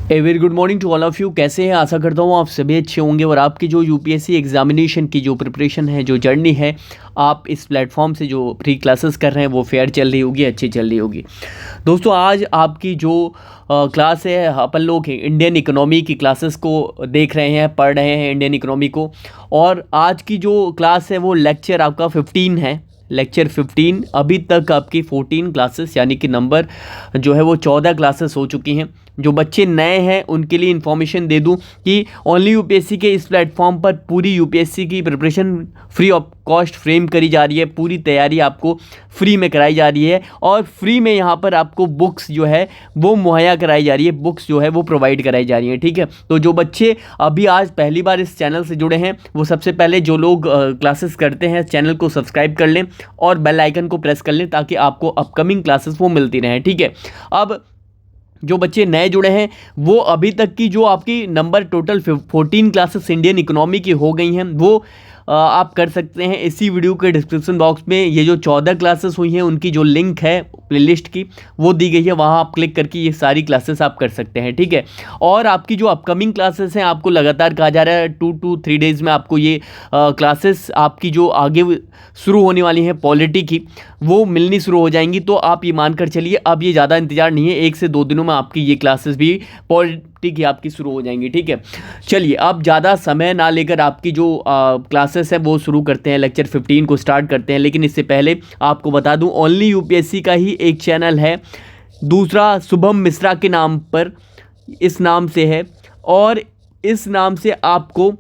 A very good morning to all of you. कैसे हैं? आशा करता हूँ आप सभी अच्छे होंगे और आपकी जो यूपीएससी एग्जामिनेशन की जो प्रिपरेशन है, जो जर्नी है, आप इस प्लेटफॉर्म से जो फ्री क्लासेस कर रहे हैं वो फेयर चल रही होगी, अच्छी चल रही होगी। दोस्तों, आज आपकी जो क्लास है, अपन लोग इंडियन इकोनॉमी की क्लासेस को देख रहे हैं, पढ़ रहे हैं इंडियन इकोनॉमी को। और आज की जो क्लास है वो लेक्चर आपका 15 है, लेक्चर 15। अभी तक आपकी 14 क्लासेस यानी कि नंबर जो है वो 14 क्लासेस हो चुकी हैं। जो बच्चे नए हैं उनके लिए इन्फॉर्मेशन दे दूं कि ओनली यूपीएससी के इस प्लेटफॉर्म पर पूरी यूपीएससी की preparation free of cost frame करी जा रही है। पूरी तैयारी आपको फ्री में कराई जा रही है और फ्री में यहाँ पर आपको बुक्स जो है वो मुहैया कराई जा रही है, बुक्स जो है वो प्रोवाइड कराई जा रही है। ठीक है, तो जो बच्चे अभी आज पहली बार इस चैनल से जुड़े हैं वो सबसे पहले जो लोग क्लासेस करते हैं चैनल को सब्सक्राइब कर लें और बेल आइकन को प्रेस कर लें ताकि आपको अपकमिंग क्लासेस वो मिलती रहें। ठीक है, अब जो बच्चे नए जुड़े हैं वो अभी तक की जो आपकी number total 14 classes Indian economy की हो गई हैं वो आप कर सकते हैं। इसी वीडियो के डिस्क्रिप्शन बॉक्स में ये जो 14 क्लासेस हुई हैं उनकी जो लिंक है प्लेलिस्ट की वो दी गई है, वहाँ आप क्लिक करके ये सारी क्लासेस आप कर सकते हैं। ठीक है, और आपकी जो अपकमिंग क्लासेस हैं आपको लगातार कहा जा रहा है 2 to 3 डेज़ में आपको ये क्लासेस आपकी जो आगे शुरू होने वाली हैं पॉलिटी की वो मिलनी शुरू हो जाएंगी। तो आप ये मानकर चलिए अब ये ज़्यादा इंतजार नहीं है, 1 से 2 दिनों में आपकी ये क्लासेस भी पॉलिटी की आपकी शुरू हो जाएंगी। ठीक है, चलिए अब ज़्यादा समय ना लेकर आपकी जो क्लासेस है वो शुरू करते हैं, लेक्चर 15 को स्टार्ट करते हैं। लेकिन इससे पहले आपको बता दूं ओनली यूपीएससी का ही एक चैनल है, दूसरा शुभम मिश्रा के नाम पर इस नाम से है और इस नाम से आपको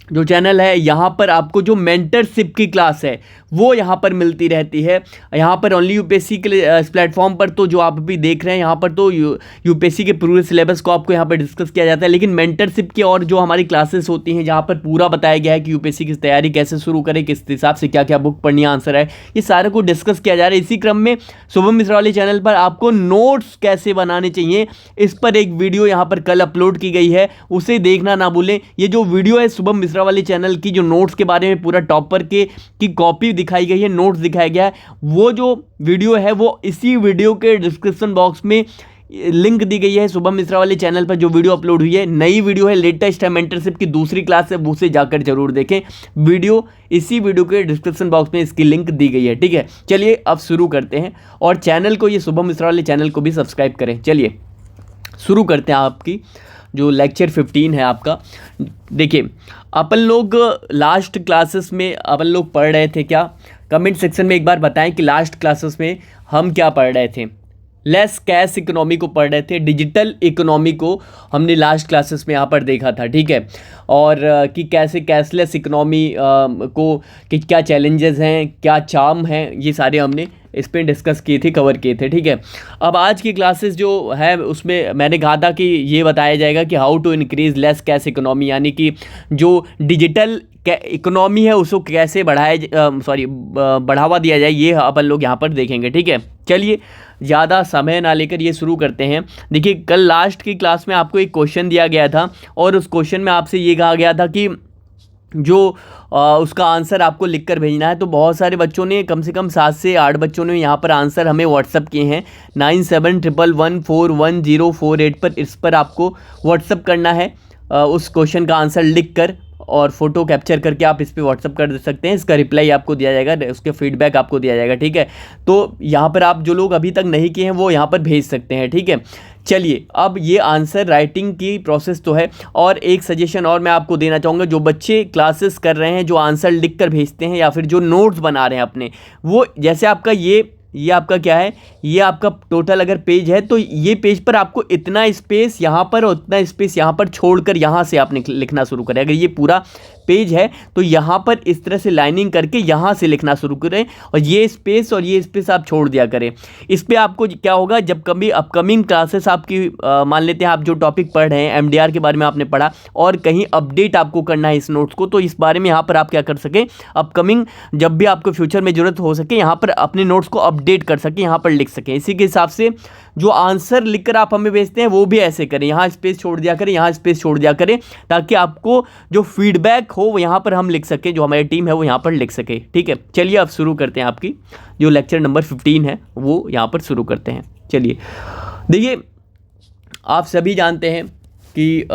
जो चैनल है यहाँ पर आपको जो मेंटरशिप की क्लास है वो यहाँ पर मिलती रहती है। यहाँ पर ओनली यूपीएससी के इस प्लेटफॉर्म पर तो जो आप अभी देख रहे हैं यहाँ पर तो यूपीएससी के पूरे सिलेबस को आपको यहाँ पर डिस्कस किया जाता है। लेकिन मेंटरशिप की और जो हमारी क्लासेस होती हैं जहाँ पर पूरा बताया गया है कि यूपीएससी की तैयारी कैसे शुरू करें, किस हिसाब से क्या क्या बुक पढ़नी, आंसर है, ये सारे को डिस्कस किया जा रहा है। इसी क्रम में शुभम मिश्रा वाले चैनल पर आपको नोट्स कैसे बनाने चाहिए इस पर एक वीडियो यहाँ पर कल अपलोड की गई है, उसे देखना ना भूलें। ये जो वीडियो है शुभम मिश्रा वाले चैनल की जो नोट्स के बारे में पूरा टॉपर की कॉपी दिखाई गई है, नोट्स दिखाया गया है, वो जो वीडियो है वो इसी वीडियो के डिस्क्रिप्शन बॉक्स में लिंक दी गई है। शुभम मिश्रा वाले चैनल पर जो वीडियो अपलोड हुई है नई वीडियो है, लेटेस्ट है, मेंटरशिप की दूसरी क्लास है, उसे जाकर जरूर देखें। वीडियो इसी वीडियो के डिस्क्रिप्शन बॉक्स में इसकी लिंक दी गई है। ठीक है, चलिए अब शुरू करते हैं और चैनल को, ये शुभम मिश्रा वाले चैनल को भी सब्सक्राइब करें। चलिए शुरू करते हैं आपकी जो लेक्चर 15 है आपका। देखिए अपन लोग लास्ट क्लासेस में अपन लोग पढ़ रहे थे क्या, कमेंट सेक्शन में एक बार बताएं कि लास्ट क्लासेस में हम क्या पढ़ रहे थे। लेस कैश इकोनॉमी को पढ़ रहे थे, डिजिटल इकोनॉमी को हमने लास्ट क्लासेस में यहाँ पर देखा था। ठीक है, और कि कैसे कैशलेस इकोनॉमी को कि क्या चैलेंजेस हैं, क्या चार्म हैं, ये सारे हमने इस पर डिस्कस किए थे, कवर किए थे। ठीक है, अब आज की क्लासेस जो है उसमें मैंने कहा था कि ये बताया जाएगा कि how to increase less cash economy, यानी कि जो डिजिटल इकोनॉमी है उसको कैसे बढ़ावा दिया जाए, ये अपन लोग यहाँ पर देखेंगे। ठीक है, चलिए ज़्यादा समय ना लेकर ये शुरू करते हैं। देखिए कल लास्ट की क्लास में आपको एक क्वेश्चन दिया गया था और उस क्वेश्चन में आपसे ये कहा गया था कि जो उसका आंसर आपको लिखकर भेजना है। तो बहुत सारे बच्चों ने, कम से कम 7 से 8 बच्चों ने यहाँ पर आंसर हमें व्हाट्सअप किए हैं 9711141048 पर। इस पर आपको व्हाट्सअप करना है उस क्वेश्चन का आंसर लिखकर और फोटो कैप्चर करके आप इस पर व्हाट्सअप कर सकते हैं। इसका रिप्लाई आपको दिया जाएगा, उसके फीडबैक आपको दिया जाएगा। ठीक है, तो यहाँ पर आप जो लोग अभी तक नहीं किए हैं वो यहाँ पर भेज सकते हैं। ठीक है, चलिए अब ये आंसर राइटिंग की प्रोसेस तो है और एक सजेशन और मैं आपको देना चाहूँगा। जो बच्चे क्लासेस कर रहे हैं, जो आंसर लिख कर भेजते हैं या फिर जो नोट्स बना रहे हैं अपने, वो जैसे आपका ये आपका क्या है, ये आपका टोटल अगर पेज है तो ये पेज पर आपको इतना स्पेस यहाँ पर और उतना स्पेस यहाँ पर छोड़कर यहाँ से आपने लिखना शुरू करें। अगर ये पूरा पेज है तो यहाँ पर इस तरह से लाइनिंग करके यहाँ से लिखना शुरू करें और ये स्पेस आप छोड़ दिया करें। इस पर आपको क्या होगा, जब कभी अपकमिंग क्लासेस आपकी मान लेते हैं आप जो टॉपिक पढ़ रहे हैं एमडीआर के बारे में आपने पढ़ा और कहीं अपडेट आपको करना है इस नोट्स को, तो इस बारे में यहाँ पर आप क्या कर सकें, अपकमिंग जब भी आपको फ्यूचर में ज़रूरत हो सके यहाँ पर अपने नोट्स को अपडेट कर सकें, यहाँ पर लिख सकें। इसी के हिसाब से जो आंसर लिखकर आप हमें भेजते हैं वो भी ऐसे करें, यहाँ स्पेस छोड़ दिया करें, यहाँ स्पेस छोड़ दिया करें, ताकि आपको जो फीडबैक हो वो यहाँ पर हम लिख सकें, जो हमारी टीम है वो यहाँ पर लिख सके। ठीक है, चलिए अब शुरू करते हैं। आपकी जो लेक्चर नंबर 15 है वो यहाँ पर शुरू करते हैं। चलिए देखिए आप सभी जानते हैं कि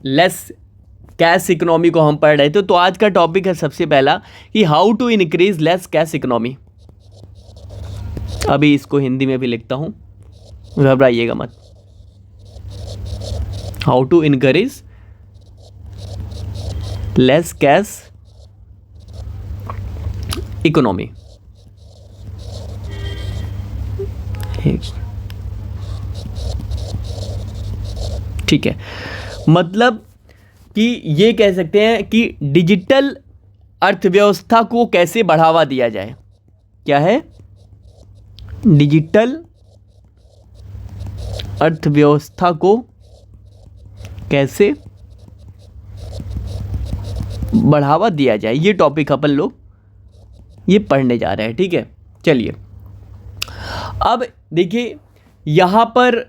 लेस कैश इकोनॉमी को हम पढ़ रहे थे। तो आज का टॉपिक है सबसे पहला कि how to increase less cash economy. अभी इसको हिंदी में भी लिखता हूँ, घबराइएगा मत। How to increase less cash economy. ठीक है, मतलब कि ये कह सकते हैं कि डिजिटल अर्थव्यवस्था को कैसे बढ़ावा दिया जाए। क्या है? डिजिटल अर्थव्यवस्था को कैसे बढ़ावा दिया जाए, ये टॉपिक अपन लोग ये पढ़ने जा रहे हैं। ठीक है, चलिए अब देखिए यहाँ पर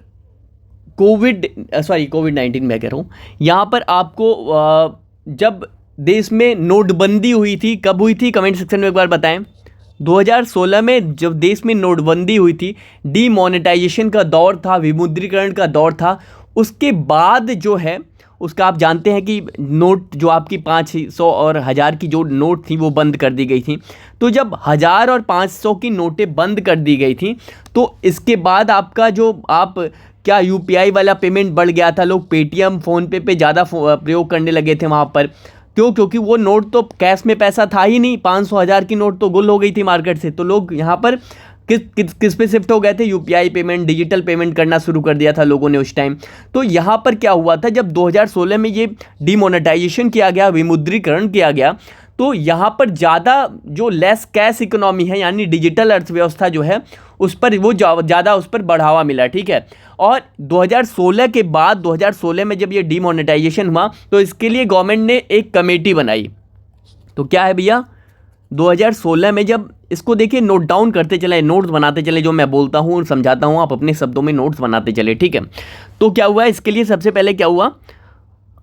कोविड-19 मैं कह रहा हूँ। यहाँ पर आपको जब देश में नोटबंदी हुई थी, कब हुई थी कमेंट सेक्शन में एक बार बताएं। 2016 में जब देश में नोटबंदी हुई थी, डीमोनेटाइजेशन का दौर था, विमुद्रीकरण का दौर था। उसके बाद जो है उसका आप जानते हैं कि नोट जो आपकी 500 और 1000 की जो नोट थी वो बंद कर दी गई थी। तो जब 1000 और 500 की नोटें बंद कर दी गई थी तो इसके बाद आपका जो आप क्या यूपीआई वाला पेमेंट बढ़ गया था। लोग पेटीएम, फ़ोनपे पे ज़्यादा प्रयोग करने लगे थे वहाँ पर। क्यों? क्योंकि वो नोट तो कैश में पैसा था ही नहीं। 500 1000 की नोट तो गुल हो गई थी मार्केट से। तो लोग यहाँ पर किस पे शिफ्ट हो गए थे? यूपीआई पेमेंट, डिजिटल पेमेंट करना शुरू कर दिया था लोगों ने उस टाइम। तो यहाँ पर क्या हुआ था, जब 2016 में ये डीमोनेटाइजेशन किया गया, विमुद्रीकरण किया गया, तो यहाँ पर ज़्यादा जो लेस कैश इकोनॉमी है यानी डिजिटल अर्थव्यवस्था जो है उस पर वो ज़्यादा उस पर बढ़ावा मिला। ठीक है, और 2016 के बाद 2016 में जब ये डीमोनेटाइजेशन हुआ तो इसके लिए गवर्नमेंट ने एक कमेटी बनाई। तो क्या है भैया, 2016 में जब इसको देखिए नोट डाउन करते चले, नोट्स बनाते चले, जो मैं बोलता हूँ और समझाता हूँ आप अपने शब्दों में नोट्स बनाते चले। ठीक है, तो क्या हुआ इसके लिए, सबसे पहले क्या हुआ,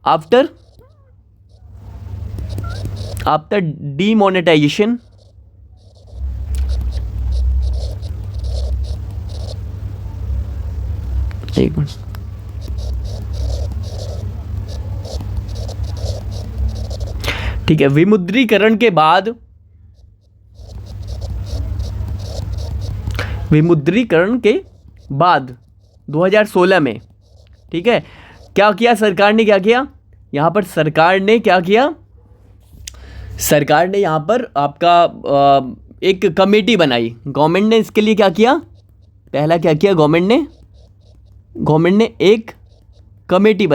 आफ्टर डीमोनेटाइजेशन एक मिनट, ठीक है, विमुद्रीकरण के बाद 2016 में, ठीक है, क्या किया सरकार ने, क्या किया यहाँ पर सरकार ने, क्या किया सरकार ने यहाँ पर आपका एक कमेटी बनाई। गवर्नमेंट ने इसके लिए क्या किया, पहला क्या किया गवर्नमेंट ने एक कमेटी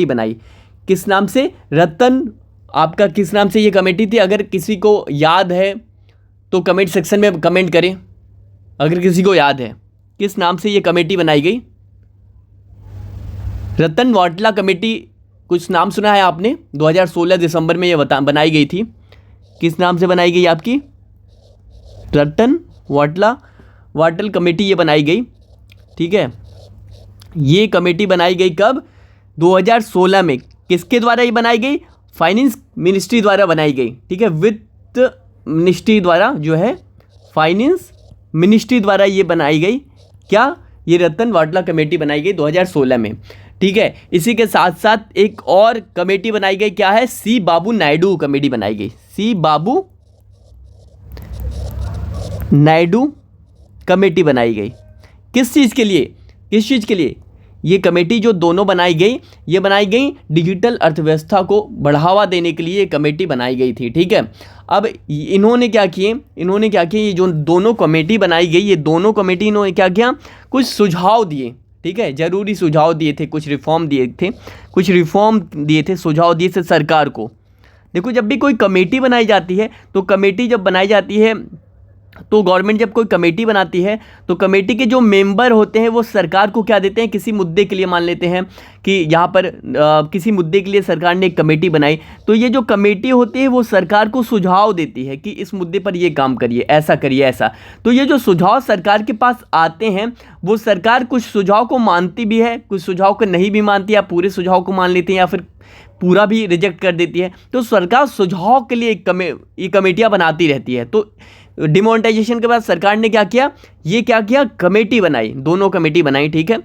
बनाई। किस नाम से? रतन, आपका किस नाम से ये कमेटी थी? अगर किसी को याद है तो कमेंट सेक्शन में कमेंट करें, अगर किसी को याद है किस नाम से ये कमेटी बनाई गई। रतन वाटला कमेटी, कुछ नाम सुना है आपने? 2016 दिसंबर में ये बनाई गई थी। किस नाम से बनाई गई आपकी? रतन वाटल कमेटी ये बनाई गई। ठीक है, ये कमेटी बनाई गई कब? 2016 में। किसके द्वारा ये बनाई गई? फाइनेंस मिनिस्ट्री द्वारा बनाई गई। ठीक है, वित्त मिनिस्ट्री द्वारा जो है, फाइनेंस मिनिस्ट्री द्वारा ये बनाई गई। क्या? ये रतन वाटला कमेटी बनाई गई 2016 में। ठीक है, इसी के साथ साथ एक और कमेटी बनाई गई, क्या है? सी बाबू नायडू कमेटी बनाई गई। सी बाबू नायडू कमेटी बनाई गई। किस चीज़ के लिए? ये कमेटी जो दोनों बनाई गई, ये बनाई गई डिजिटल अर्थव्यवस्था को बढ़ावा देने के लिए ये कमेटी बनाई गई थी। ठीक है, अब इन्होंने क्या किए, ये जो दोनों कमेटी बनाई गई, ये दोनों कमेटी इन्होंने क्या किया, कुछ सुझाव दिए। ठीक है, ज़रूरी सुझाव दिए थे, कुछ रिफॉर्म दिए थे, सुझाव दिए थे सरकार को। देखो, जब भी कोई कमेटी बनाई जाती है तो कमेटी जब बनाई जाती है तो गवर्नमेंट जब कोई कमेटी बनाती है तो कमेटी के जो मेंबर होते हैं वो सरकार को क्या देते हैं, किसी मुद्दे के लिए, मान लेते हैं कि यहाँ पर किसी मुद्दे के लिए सरकार ने एक कमेटी बनाई, तो ये जो कमेटी होती है वो सरकार को सुझाव देती है कि इस मुद्दे पर ये काम करिए, ऐसा करिए, ऐसा। तो ये जो सुझाव सरकार के पास आते हैं वो सरकार कुछ सुझाव को मानती भी है, कुछ सुझाव को नहीं भी मानती, या पूरे सुझाव को मान लेती है या फिर पूरा भी रिजेक्ट कर देती है। तो सरकार सुझाव के लिए ये कमेटियाँ बनाती रहती है। तो डिमोनेटाइजेशन के बाद सरकार ने क्या किया, ये क्या किया, कमेटी बनाई, दोनों कमेटी बनाई, ठीक है,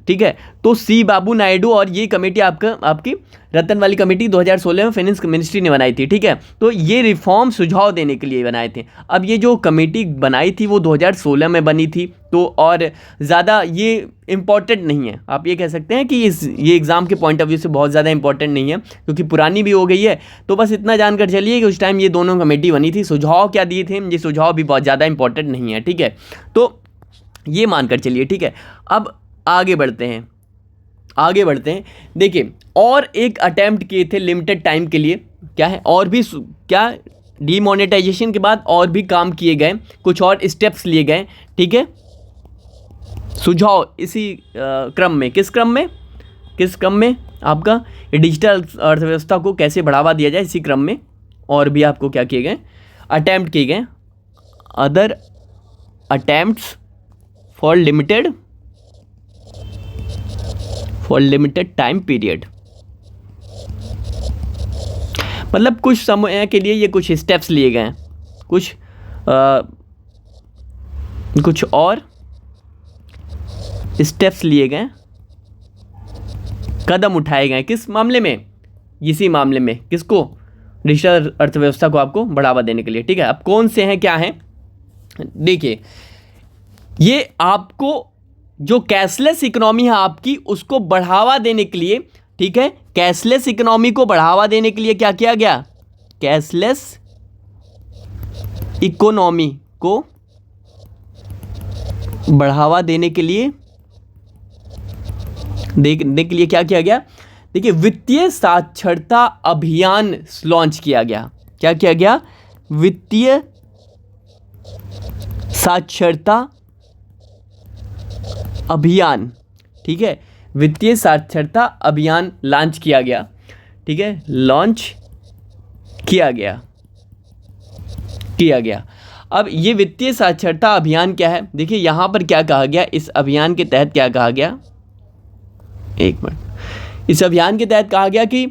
ठीक है। तो सी बाबू नायडू और ये कमेटी आपकी रतन वाली कमेटी 2016 में फाइनेंस मिनिस्ट्री ने बनाई थी, ठीक है। तो ये रिफॉर्म सुझाव देने के लिए बनाए थे। अब ये जो कमेटी बनाई थी वो 2016 में बनी थी, तो और ज़्यादा ये इम्पॉर्टेंट नहीं है, आप ये कह सकते हैं कि ये एग्ज़ाम के पॉइंट ऑफ व्यू से बहुत ज़्यादा इंपॉर्टेंट नहीं है, क्योंकि पुरानी भी हो गई है। तो बस इतना जानकर चलिए कि उस टाइम ये दोनों कमेटी बनी थी, सुझाव क्या दिए थे, ये सुझाव भी बहुत ज़्यादा इंपॉर्टेंट नहीं है, ठीक है। तो ये मानकर चलिए, ठीक है। अब आगे बढ़ते हैं, देखिए और एक अटेम्प्ट किए थे लिमिटेड टाइम के लिए, क्या है, और भी क्या, डीमोनेटाइजेशन के बाद और भी काम किए गए, कुछ और स्टेप्स लिए गए, ठीक है। सुझाव इसी क्रम में, किस क्रम में आपका डिजिटल अर्थव्यवस्था को कैसे बढ़ावा दिया जाए, इसी क्रम में और भी आपको क्या किए गए, अटेम्प्ट किए गए, other attempts for limited time period, मतलब कुछ समय के लिए ये कुछ स्टेप्स लिए गए हैं, कुछ और स्टेप्स लिए गए, कदम उठाए गए, किस मामले में, इसी मामले में, किसको, डिजिटल अर्थव्यवस्था को आपको बढ़ावा देने के लिए, ठीक है। अब कौन से हैं, क्या हैं, देखिए ये आपको जो कैशलेस इकोनॉमी है आपकी, उसको बढ़ावा देने के लिए, ठीक है, कैशलेस इकोनॉमी को बढ़ावा देने के लिए क्या किया गया, कैशलेस इकोनॉमी को बढ़ावा देने के लिए क्या किया गया, देखिए वित्तीय साक्षरता अभियान लॉन्च किया गया। क्या किया गया, वित्तीय साक्षरता अभियान, ठीक है, वित्तीय साक्षरता अभियान लॉन्च किया गया, ठीक है, लॉन्च किया गया। अब ये वित्तीय साक्षरता अभियान क्या है, देखिए यहाँ पर क्या कहा गया, इस अभियान के तहत क्या कहा गया, एक मिनट, इस अभियान के तहत कहा गया कि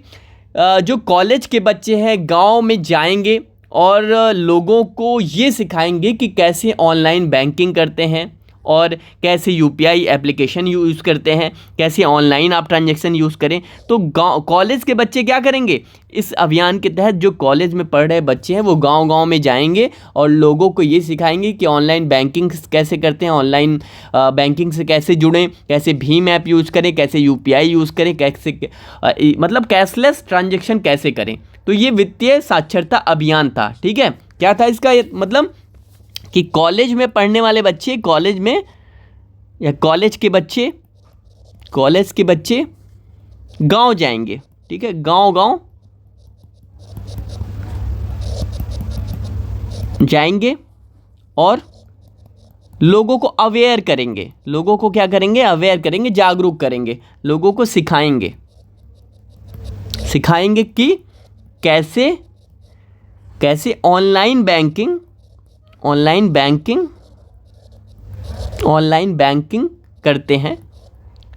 जो कॉलेज के बच्चे हैं गांव में जाएंगे और लोगों को ये सिखाएंगे कि कैसे ऑनलाइन बैंकिंग करते हैं और कैसे यूपीआई एप्लीकेशन यूज़ करते हैं, कैसे ऑनलाइन आप ट्रांजैक्शन यूज़ करें। तो गाँव कॉलेज के बच्चे क्या करेंगे, इस अभियान के तहत जो कॉलेज में पढ़ रहे बच्चे हैं वो गांव-गांव में जाएंगे और लोगों को ये सिखाएंगे कि ऑनलाइन बैंकिंग कैसे करते हैं, ऑनलाइन बैंकिंग से कैसे जुड़ें, कैसे भीम ऐप यूज़ करें, कैसे यूपीआई यूज़ करें, कैसे मतलब कैशलेस ट्रांजैक्शन कैसे करें। तो ये वित्तीय साक्षरता अभियान था, ठीक है। क्या था इसका मतलब कि कॉलेज में पढ़ने वाले बच्चे, कॉलेज में या कॉलेज के बच्चे गांव जाएंगे, ठीक है, गांव जाएंगे और लोगों को अवेयर करेंगे, लोगों को क्या करेंगे, अवेयर करेंगे, जागरूक करेंगे, लोगों को सिखाएंगे कि कैसे ऑनलाइन बैंकिंग करते हैं,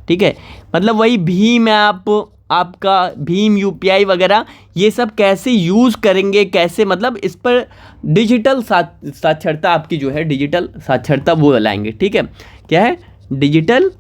ठीक है। मतलब वही भीम ऐप, आपका भीम यूपीआई वगैरह, ये सब कैसे यूज़ करेंगे, कैसे, मतलब इस पर डिजिटल साक्षरता आपकी जो है, डिजिटल साक्षरता वो लाएंगे, ठीक है। क्या है, डिजिटल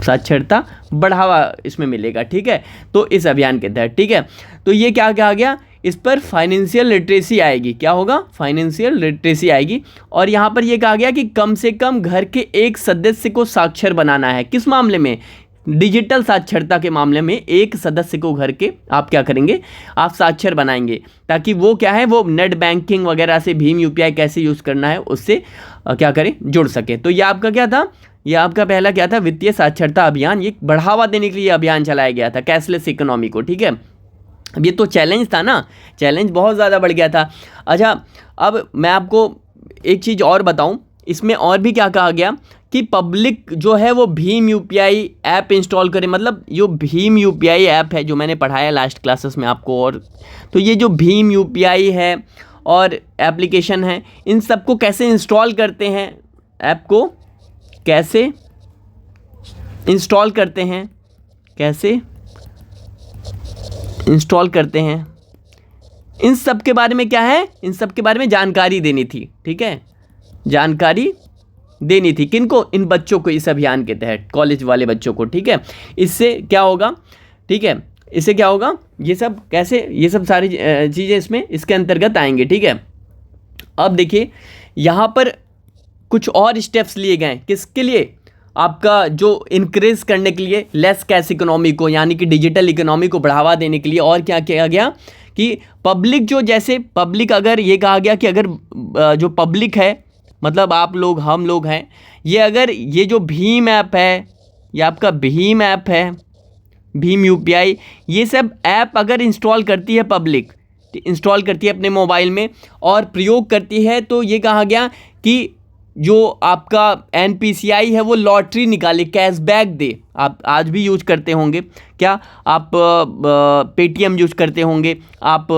साक्षरता बढ़ावा इसमें मिलेगा, ठीक है। तो इस अभियान के तहत, ठीक है, तो ये क्या कहा गया, इस पर फाइनेंशियल लिटरेसी आएगी, क्या होगा, फाइनेंशियल लिटरेसी आएगी। और यहाँ पर ये कहा गया कि कम से कम घर के एक सदस्य को साक्षर बनाना है, किस मामले में, डिजिटल साक्षरता के मामले में एक सदस्य को घर के आप क्या करेंगे, आप साक्षर बनाएंगे, ताकि वो क्या है, वो नेट बैंकिंग वगैरह से भीम यूपीआई कैसे यूज़ करना है उससे क्या करें, जुड़ सके। तो ये आपका क्या था, ये आपका पहला क्या था, वित्तीय साक्षरता अभियान, ये बढ़ावा देने के लिए अभियान चलाया गया था कैशलेस इकोनॉमी को, ठीक है। अब ये तो चैलेंज था ना, चैलेंज बहुत ज़्यादा बढ़ गया था। अच्छा, अब मैं आपको एक चीज़ और बताऊं, इसमें और भी क्या कहा गया कि पब्लिक जो है वो भीम यूपीआई ऐप इंस्टॉल करें, मतलब जो भीम यूपीआई ऐप है जो मैंने पढ़ाया लास्ट क्लासेस में आपको, और तो ये जो भीम यूपीआई है और एप्लीकेशन है, इन सबको कैसे इंस्टॉल करते हैं, ऐप को कैसे इंस्टॉल करते हैं, इन सब के बारे में क्या है, इन सब के बारे में जानकारी देनी थी, ठीक है, जानकारी देनी थी किनको, इन बच्चों को इस अभियान के तहत, कॉलेज वाले बच्चों को, ठीक है। इससे क्या होगा, ठीक है, इससे क्या होगा, ये सब कैसे, ये सब सारी चीज़ें इसमें इसके अंतर्गत आएंगे, ठीक है। अब देखिए यहाँ पर कुछ और स्टेप्स लिए गए, किसके लिए, आपका जो इनक्रीज करने के लिए लेस कैश इकोनॉमी को, यानी कि डिजिटल इकोनॉमी को बढ़ावा देने के लिए। और क्या किया गया कि पब्लिक जो, जैसे पब्लिक, अगर ये कहा गया कि अगर जो पब्लिक है, मतलब आप लोग, हम लोग हैं, ये अगर ये जो भीम ऐप है, ये आपका भीम ऐप है, भीम UPI, ये सब ऐप अगर इंस्टॉल करती है पब्लिक, इंस्टॉल करती है अपने मोबाइल में और प्रयोग करती है, तो ये कहा गया कि जो आपका NPCI है वो लॉटरी निकाले, कैशबैक दे। आप आज भी यूज करते होंगे क्या, आप पेटीएम यूज करते होंगे, आप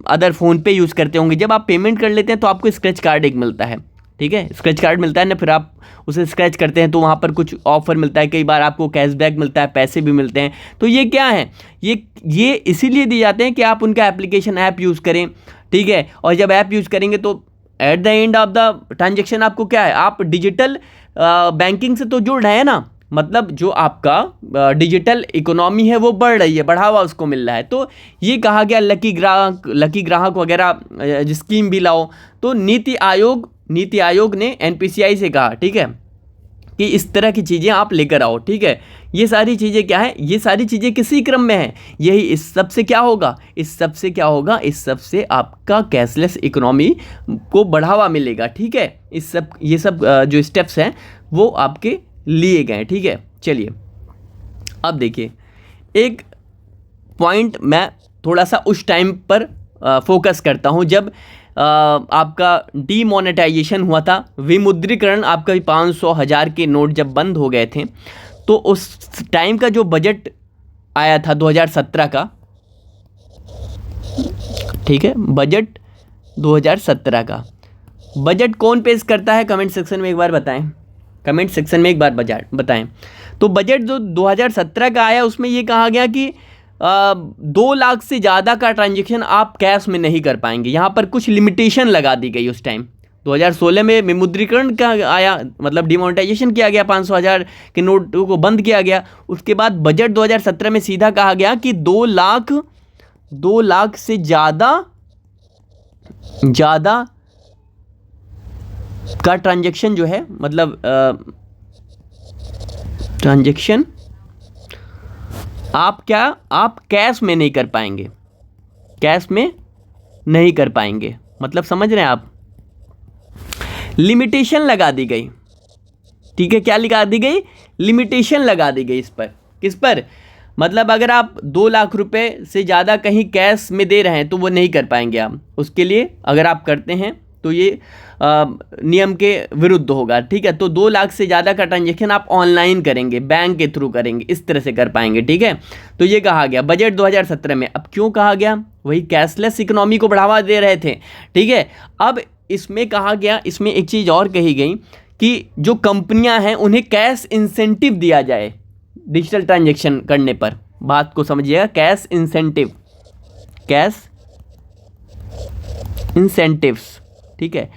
अदर फ़ोन पे यूज़ करते होंगे। जब आप पेमेंट कर लेते हैं तो आपको स्क्रैच कार्ड एक मिलता है, ठीक है, स्क्रैच कार्ड मिलता है ना, फिर आप उसे स्क्रैच करते हैं तो वहाँ पर कुछ ऑफर मिलता है, कई बार आपको कैशबैक मिलता है, पैसे भी मिलते हैं। तो ये क्या है, ये इसीलिए दिए जाते हैं कि आप उनका एप्लीकेशन ऐप यूज़ करें, ठीक है। और जब ऐप यूज़ करेंगे तो at the end of the transaction आपको क्या है, आप डिजिटल बैंकिंग से तो जुड़ रहे हैं ना, मतलब जो आपका डिजिटल इकोनॉमी है वो बढ़ रही है, बढ़ावा उसको मिल रहा है। तो ये कहा गया लकी ग्राहक वगैरह स्कीम भी लाओ। तो नीति आयोग ने NPCI से कहा, ठीक है, कि इस तरह की चीज़ें आप लेकर आओ, ठीक है। ये सारी चीज़ें क्या है, ये सारी चीज़ें किसी क्रम में हैं, यही इस सब से क्या होगा, इस सब से क्या होगा, इस सब से आपका कैशलेस इकोनॉमी को बढ़ावा मिलेगा, ठीक है। ये सब जो स्टेप्स हैं वो आपके लिए गए, ठीक है। चलिए अब देखिए, एक पॉइंट मैं थोड़ा सा उस टाइम पर फोकस करता हूँ जब आपका डीमोनेटाइजेशन हुआ था, विमुद्रीकरण, आपका 500, 1000 के नोट जब बंद हो गए थे, तो उस टाइम का जो बजट आया था 2017 का, ठीक है, बजट 2017 का बजट कौन पेश करता है, कमेंट सेक्शन में एक बार बताएं, कमेंट सेक्शन में एक बार बताएं। तो बजट जो 2017 का आया उसमें ये कहा गया कि 2 लाख से ज़्यादा का ट्रांजैक्शन आप कैश में नहीं कर पाएंगे। यहाँ पर कुछ लिमिटेशन लगा दी गई उस टाइम। 2016 में विमुद्रीकरण का आया, मतलब डिमोनेटाइजेशन किया गया, 500, 1000 के नोटों को बंद किया गया। उसके बाद बजट 2017 में सीधा कहा गया कि 2 लाख से ज़्यादा का ट्रांजैक्शन जो है, मतलब ट्रांजैक्शन आप कैश में नहीं कर पाएंगे, कैश में नहीं कर पाएंगे, मतलब समझ रहे हैं आप, लिमिटेशन लगा दी गई, ठीक है। क्या लगा दी गई, लिमिटेशन लगा दी गई इस पर, किस पर, मतलब अगर आप 2 लाख रुपए से ज़्यादा कहीं कैश में दे रहे हैं तो वो नहीं कर पाएंगे आप। उसके लिए अगर आप करते हैं तो ये नियम के विरुद्ध होगा, ठीक है। तो 2 लाख से ज़्यादा का ट्रांजैक्शन आप ऑनलाइन करेंगे, बैंक के थ्रू करेंगे, इस तरह से कर पाएंगे, ठीक है। तो ये कहा गया बजट 2017 में। अब क्यों कहा गया, वही कैशलेस इकोनॉमी को बढ़ावा दे रहे थे, ठीक है। अब इसमें कहा गया, इसमें एक चीज़ और कही गई कि जो कंपनियां हैं उन्हें कैश इंसेंटिव दिया जाए डिजिटल ट्रांजैक्शन करने पर। बात को समझिएगा, कैश इंसेंटिव, कैश इंसेंटिव्स, ठीक है।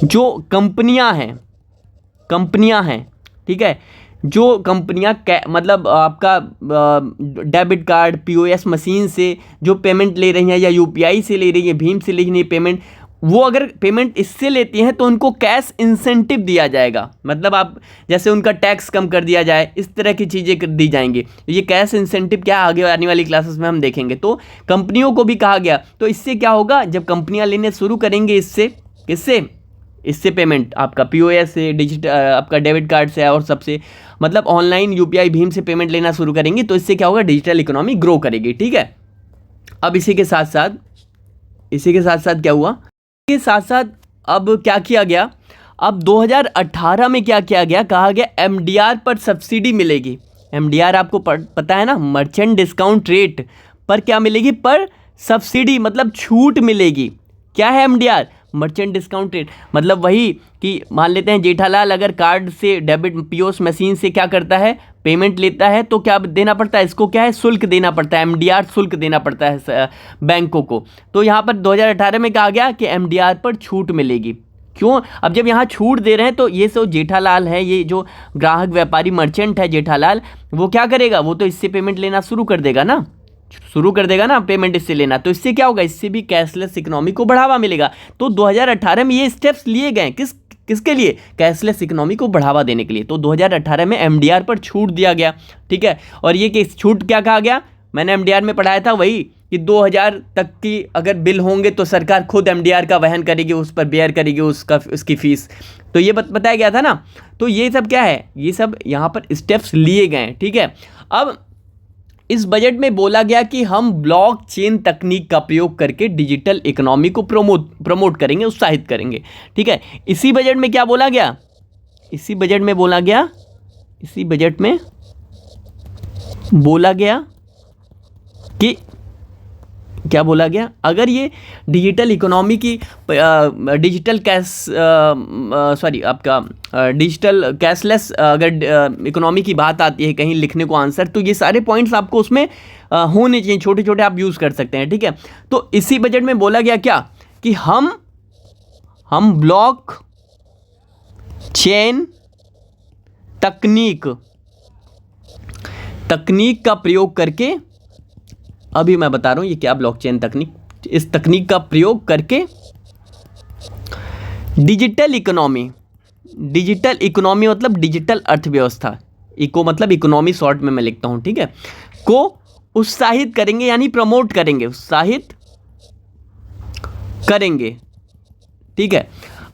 जो कंपनियां हैं, ठीक है, जो कंपनियां मतलब आपका डेबिट कार्ड, POS मशीन से जो पेमेंट ले रही हैं या UPI से ले रही है, भीम से ले रही है पेमेंट, वो अगर पेमेंट इससे लेती हैं तो उनको कैश इंसेंटिव दिया जाएगा, मतलब आप जैसे उनका टैक्स कम कर दिया जाए, इस तरह की चीज़ें दी जाएंगी। ये कैश इंसेंटिव क्या, आगे आने वाली क्लासेस में हम देखेंगे। तो कंपनियों को भी कहा गया, तो इससे क्या होगा, जब कंपनियां लेने शुरू करेंगे इससे पेमेंट आपका POS से, डिजिटल आपका डेबिट कार्ड से और सबसे, मतलब ऑनलाइन UPI भीम से पेमेंट लेना शुरू करेंगी, तो इससे क्या होगा, डिजिटल इकोनॉमी ग्रो करेगी, ठीक है। अब इसी के साथ साथ क्या हुआ, के साथ साथ अब क्या किया गया, अब 2018 में क्या किया गया, कहा गया MDR पर सब्सिडी मिलेगी। MDR आपको पता है ना, मर्चेंट डिस्काउंट रेट पर क्या मिलेगी, पर सब्सिडी, मतलब छूट मिलेगी। क्या है MDR, मर्चेंट डिस्काउंट रेट मतलब वही कि मान लेते हैं जेठालाल अगर कार्ड से डेबिट पीओएस मशीन से क्या करता है, पेमेंट लेता है, तो क्या देना पड़ता है इसको, क्या है, शुल्क देना पड़ता है, एमडीआर शुल्क देना पड़ता है बैंकों को। तो यहाँ पर 2018 में कहा गया कि एमडीआर पर छूट मिलेगी। क्यों? अब जब यहाँ छूट दे रहे हैं तो ये सो जेठालाल है, ये जो ग्राहक व्यापारी मर्चेंट है जेठालाल, वो क्या करेगा, वो तो इससे पेमेंट लेना शुरू कर देगा ना, पेमेंट इससे लेना। तो इससे क्या होगा, इससे भी कैशलेस इकोनॉमी को बढ़ावा मिलेगा। तो 2018 में ये स्टेप्स लिए गए किसके लिए, कैशलेस इकोनॉमी को बढ़ावा देने के लिए। तो 2018 में एमडीआर पर छूट दिया गया, ठीक है। और ये कि छूट क्या कहा गया, मैंने एमडीआर में पढ़ाया था वही कि 2000 तक की अगर बिल होंगे तो सरकार खुद एमडीआर का वहन करेगी, उस पर बेयर करेगी उसकी फीस। तो ये बताया गया था ना। तो ये सब क्या है, ये सब यहाँ पर स्टेप्स लिए गए हैं, ठीक है। अब इस बजट में बोला गया कि हम ब्लॉकचेन तकनीक का प्रयोग करके डिजिटल इकोनॉमी को प्रमोट करेंगे, उत्साहित करेंगे, ठीक है। इसी बजट में क्या बोला गया, इसी बजट में बोला गया कि क्या बोला गया, अगर ये डिजिटल इकोनॉमी की डिजिटल कैशलेस अगर इकोनॉमी की बात आती है कहीं लिखने को आंसर, तो ये सारे पॉइंट्स आपको उसमें होने चाहिए, छोटे छोटे आप यूज़ कर सकते हैं, ठीक है। तो इसी बजट में बोला गया क्या कि हम ब्लॉक चेन तकनीक का प्रयोग करके, अभी मैं बता रहा हूँ ये क्या ब्लॉकचेन तकनीक, इस तकनीक का प्रयोग करके डिजिटल इकोनॉमी मतलब डिजिटल अर्थव्यवस्था, इको मतलब इकोनॉमी शॉर्ट में मैं लिखता हूँ, ठीक है, को उत्साहित करेंगे, यानी प्रमोट करेंगे, उत्साहित करेंगे, ठीक है।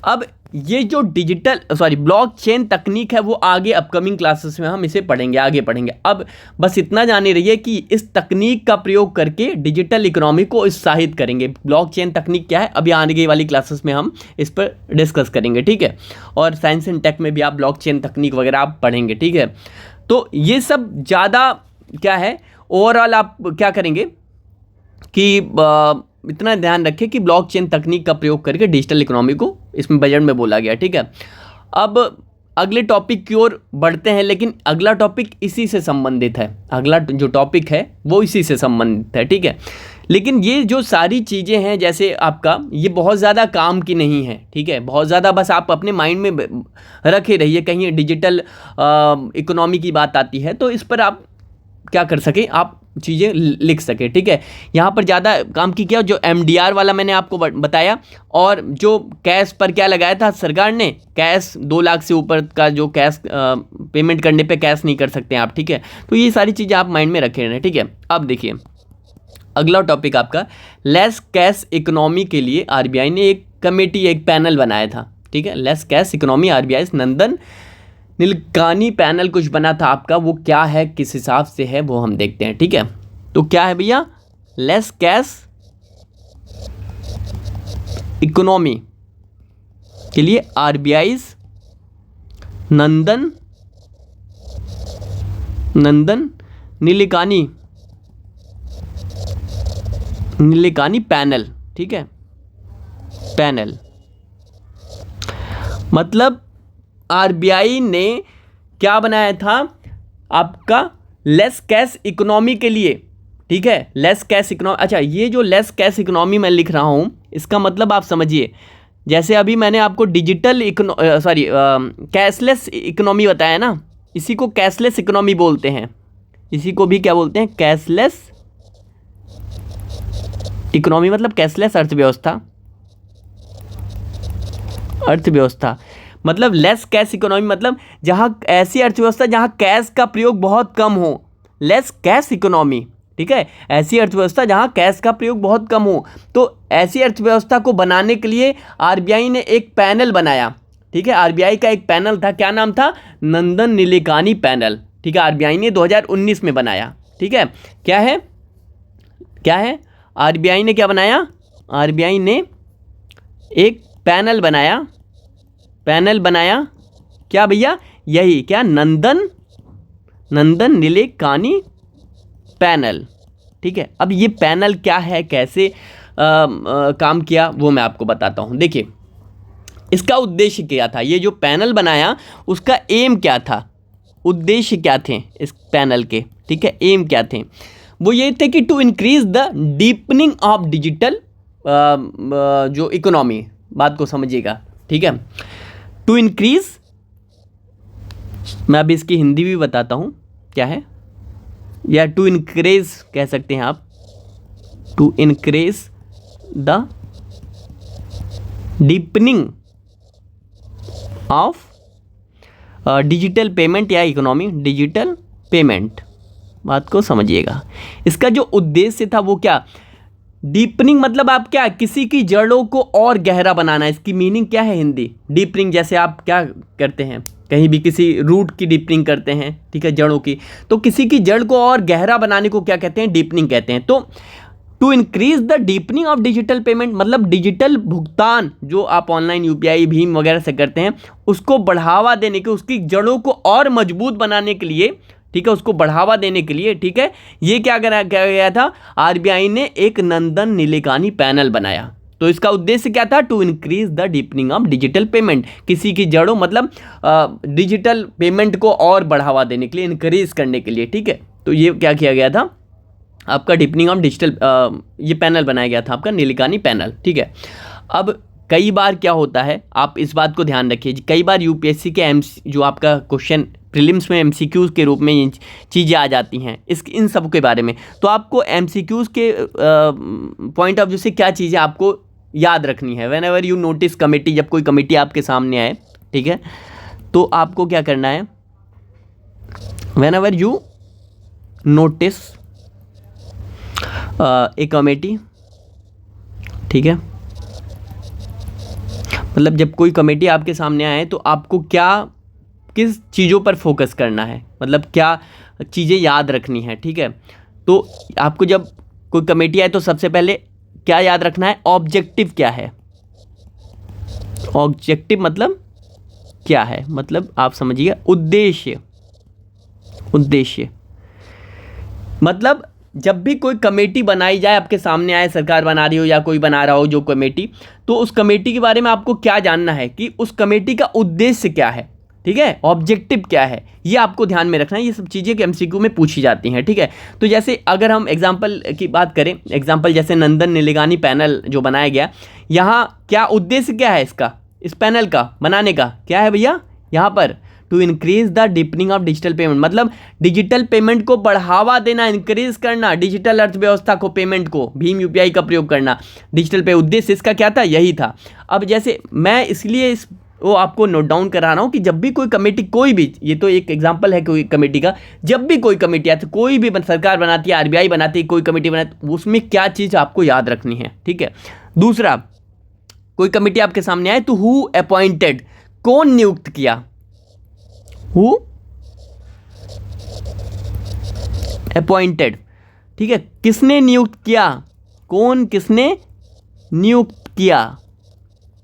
अब ये जो ब्लॉकचेन तकनीक है वो आगे अपकमिंग क्लासेस में हम इसे आगे पढ़ेंगे। अब बस इतना जाने रहिए कि इस तकनीक का प्रयोग करके डिजिटल इकोनॉमी को उत्साहित करेंगे। ब्लॉकचेन तकनीक क्या है, अभी आगे वाली क्लासेस में हम इस पर डिस्कस करेंगे, ठीक है। और साइंस एंड टेक में भी आप ब्लॉकचेन तकनीक वगैरह आप पढ़ेंगे, ठीक है। तो ये सब ज़्यादा क्या है, ओवरऑल आप क्या करेंगे कि इतना ध्यान रखें कि ब्लॉकचेन तकनीक का प्रयोग करके डिजिटल इकोनॉमी को इसमें बजट में बोला गया, ठीक है। अब अगले टॉपिक की ओर बढ़ते हैं, लेकिन अगला टॉपिक इसी से संबंधित है, अगला जो टॉपिक है वो इसी से संबंधित है, ठीक है। लेकिन ये जो सारी चीज़ें हैं जैसे आपका, ये बहुत ज़्यादा काम की नहीं है, ठीक है, बहुत ज़्यादा बस आप अपने माइंड में रखे रहिए, कहीं डिजिटल इकोनॉमी की बात आती है तो इस पर आप क्या कर सकें, आप चीज़ें लिख सके, ठीक है। यहाँ पर ज़्यादा काम की क्या, जो एमडीआर वाला मैंने आपको बताया, और जो कैश पर क्या लगाया था सरकार ने, कैश 2 लाख से ऊपर का जो कैश पेमेंट करने पे कैश नहीं कर सकते आप, ठीक है। तो ये सारी चीज़ें आप माइंड में रखे रहना, ठीक है। अब देखिए अगला टॉपिक आपका लेस कैश इकोनॉमी के लिए आरबीआई ने एक कमेटी, एक पैनल बनाया था, ठीक है। लेस कैश इकोनॉमी आरबीआई नंदन नीलेकानी पैनल कुछ बना था आपका, वो क्या है, किस हिसाब से है, वो हम देखते हैं, ठीक है। तो क्या है भैया, लेस कैश इकोनॉमी के लिए आरबीआई नंदन नीलेकानी पैनल, ठीक है, पैनल मतलब आरबीआई ने क्या बनाया था आपका, लेस कैश इकोनॉमी के लिए, ठीक है, लेस कैश इकोनॉमी। अच्छा, ये जो लेस कैश इकोनॉमी मैं लिख रहा हूँ इसका मतलब आप समझिए, जैसे अभी मैंने आपको डिजिटल कैशलेस इकोनॉमी बताया ना, इसी को कैशलेस इकोनॉमी बोलते हैं, इसी को भी क्या बोलते हैं, कैशलेस इकोनॉमी मतलब कैशलेस अर्थव्यवस्था मतलब लेस कैश इकोनॉमी मतलब जहाँ ऐसी अर्थव्यवस्था जहाँ कैश का प्रयोग बहुत कम हो, लेस कैश इकोनॉमी, ठीक है, ऐसी अर्थव्यवस्था जहाँ कैश का प्रयोग बहुत कम हो। तो ऐसी अर्थव्यवस्था को बनाने के लिए आरबीआई ने एक पैनल बनाया, ठीक है। आरबीआई का एक पैनल था, क्या नाम था, नंदन नीलेकानी पैनल, ठीक है। आरबीआई ने 2019 में बनाया, ठीक है। क्या है आरबीआई ने क्या बनाया, आरबीआई ने एक पैनल बनाया क्या भैया, यही क्या, नंदन नीलेकानी पैनल, ठीक है। अब ये पैनल क्या है, कैसे काम किया वो मैं आपको बताता हूँ। देखिए इसका उद्देश्य क्या था, ये जो पैनल बनाया उसका एम क्या था, उद्देश्य क्या थे इस पैनल के, ठीक है, एम क्या थे, वो ये थे कि to increase the deepening of digital जो इकोनॉमी, बात को समझिएगा, ठीक है, टू इंक्रीज, मैं अभी इसकी हिंदी भी बताता हूँ क्या है, या टू इंक्रीज कह सकते हैं आप, to increase the deepening of digital payment या इकोनॉमी, डिजिटल पेमेंट, बात को समझिएगा। इसका जो उद्देश्य था वो क्या, डीपनिंग मतलब आप क्या, किसी की जड़ों को और गहरा बनाना, इसकी मीनिंग क्या है हिंदी, डीपनिंग, जैसे आप क्या करते हैं कहीं भी किसी रूट की डीपनिंग करते हैं, ठीक है, जड़ों की, तो किसी की जड़ को और गहरा बनाने को क्या कहते हैं, डीपनिंग कहते हैं। तो to increase the deepening of digital payment मतलब डिजिटल भुगतान जो आप ऑनलाइन यूपीआई भीम वगैरह से करते हैं उसको बढ़ावा देने के, उसकी जड़ों को और मजबूत बनाने के लिए, ठीक है, उसको बढ़ावा देने के लिए, ठीक है, ये क्या गया था, आरबीआई ने एक नंदन नीलेकानी पैनल बनाया। तो इसका उद्देश्य क्या था, to increase the deepening of digital payment, किसी की जड़ों मतलब डिजिटल पेमेंट को और बढ़ावा देने के लिए, इंक्रीज करने के लिए, ठीक है। तो ये क्या किया गया था, आपका डीपनिंग ऑफ डिजिटल ये पैनल बनाया गया था, आपका नीलेकानी पैनल, ठीक है। अब कई बार क्या होता है, आप इस बात को ध्यान रखिए, कई बार यूपीएससी के जो आपका क्वेश्चन प्रीलिम्स में एमसीक्यूज़ के रूप में ये चीज़ें आ जाती हैं, इन सब के बारे में, तो आपको एमसीक्यूज़ के पॉइंट ऑफ व्यू से क्या चीज़ें आपको याद रखनी है। When ever you notice committee, जब कोई कमेटी आपके सामने आए, ठीक है, तो आपको क्या करना है, when ever you notice A committee, ठीक है, मतलब जब कोई कमेटी आपके सामने आए तो आपको क्या, किस चीज़ों पर फोकस करना है, मतलब क्या चीज़ें याद रखनी है, ठीक है। तो आपको जब कोई कमेटी आए तो सबसे पहले क्या याद रखना है, ऑब्जेक्टिव क्या है, ऑब्जेक्टिव मतलब क्या है, मतलब आप समझिए उद्देश्य, उद्देश्य मतलब जब भी कोई कमेटी बनाई जाए, आपके सामने आए, सरकार बना रही हो या कोई बना रहा हो जो कमेटी, तो उस कमेटी के बारे में आपको क्या जानना है कि उस कमेटी का उद्देश्य क्या है, ठीक है, ऑब्जेक्टिव क्या है, ये आपको ध्यान में रखना है। ये सब चीज़ें एमसीक्यू में पूछी जाती हैं, ठीक है। तो जैसे अगर हम एग्जाम्पल की बात करें, एग्जाम्पल जैसे नंदन नीलेकानी पैनल जो बनाया गया, यहाँ क्या उद्देश्य क्या है इसका, इस पैनल का बनाने का क्या है भैया, यहाँ पर to increase the deepening of digital payment मतलब डिजिटल पेमेंट को बढ़ावा देना, इंक्रीज करना, डिजिटल अर्थव्यवस्था को, पेमेंट को, भीम यूपीआई का प्रयोग करना, डिजिटल पे, उद्देश्य इसका क्या था, यही था। अब जैसे मैं इसलिए वो आपको नोट डाउन करा रहा हूँ कि जब भी कोई कमेटी, कोई भी, ये तो एक एग्जांपल है कोई कमेटी का, जब भी कोई कमेटी आती है, कोई भी सरकार बनाती है, आरबीआई बनाती है, कोई कमेटी बनाती है, उसमें क्या चीज़ आपको याद रखनी है, ठीक है। दूसरा, कोई कमेटी आपके सामने आए तो हु अपॉइंटेड, कौन नियुक्त किया, हु अपॉइंटेड, ठीक है, किसने नियुक्त किया, कौन किसने नियुक्त किया।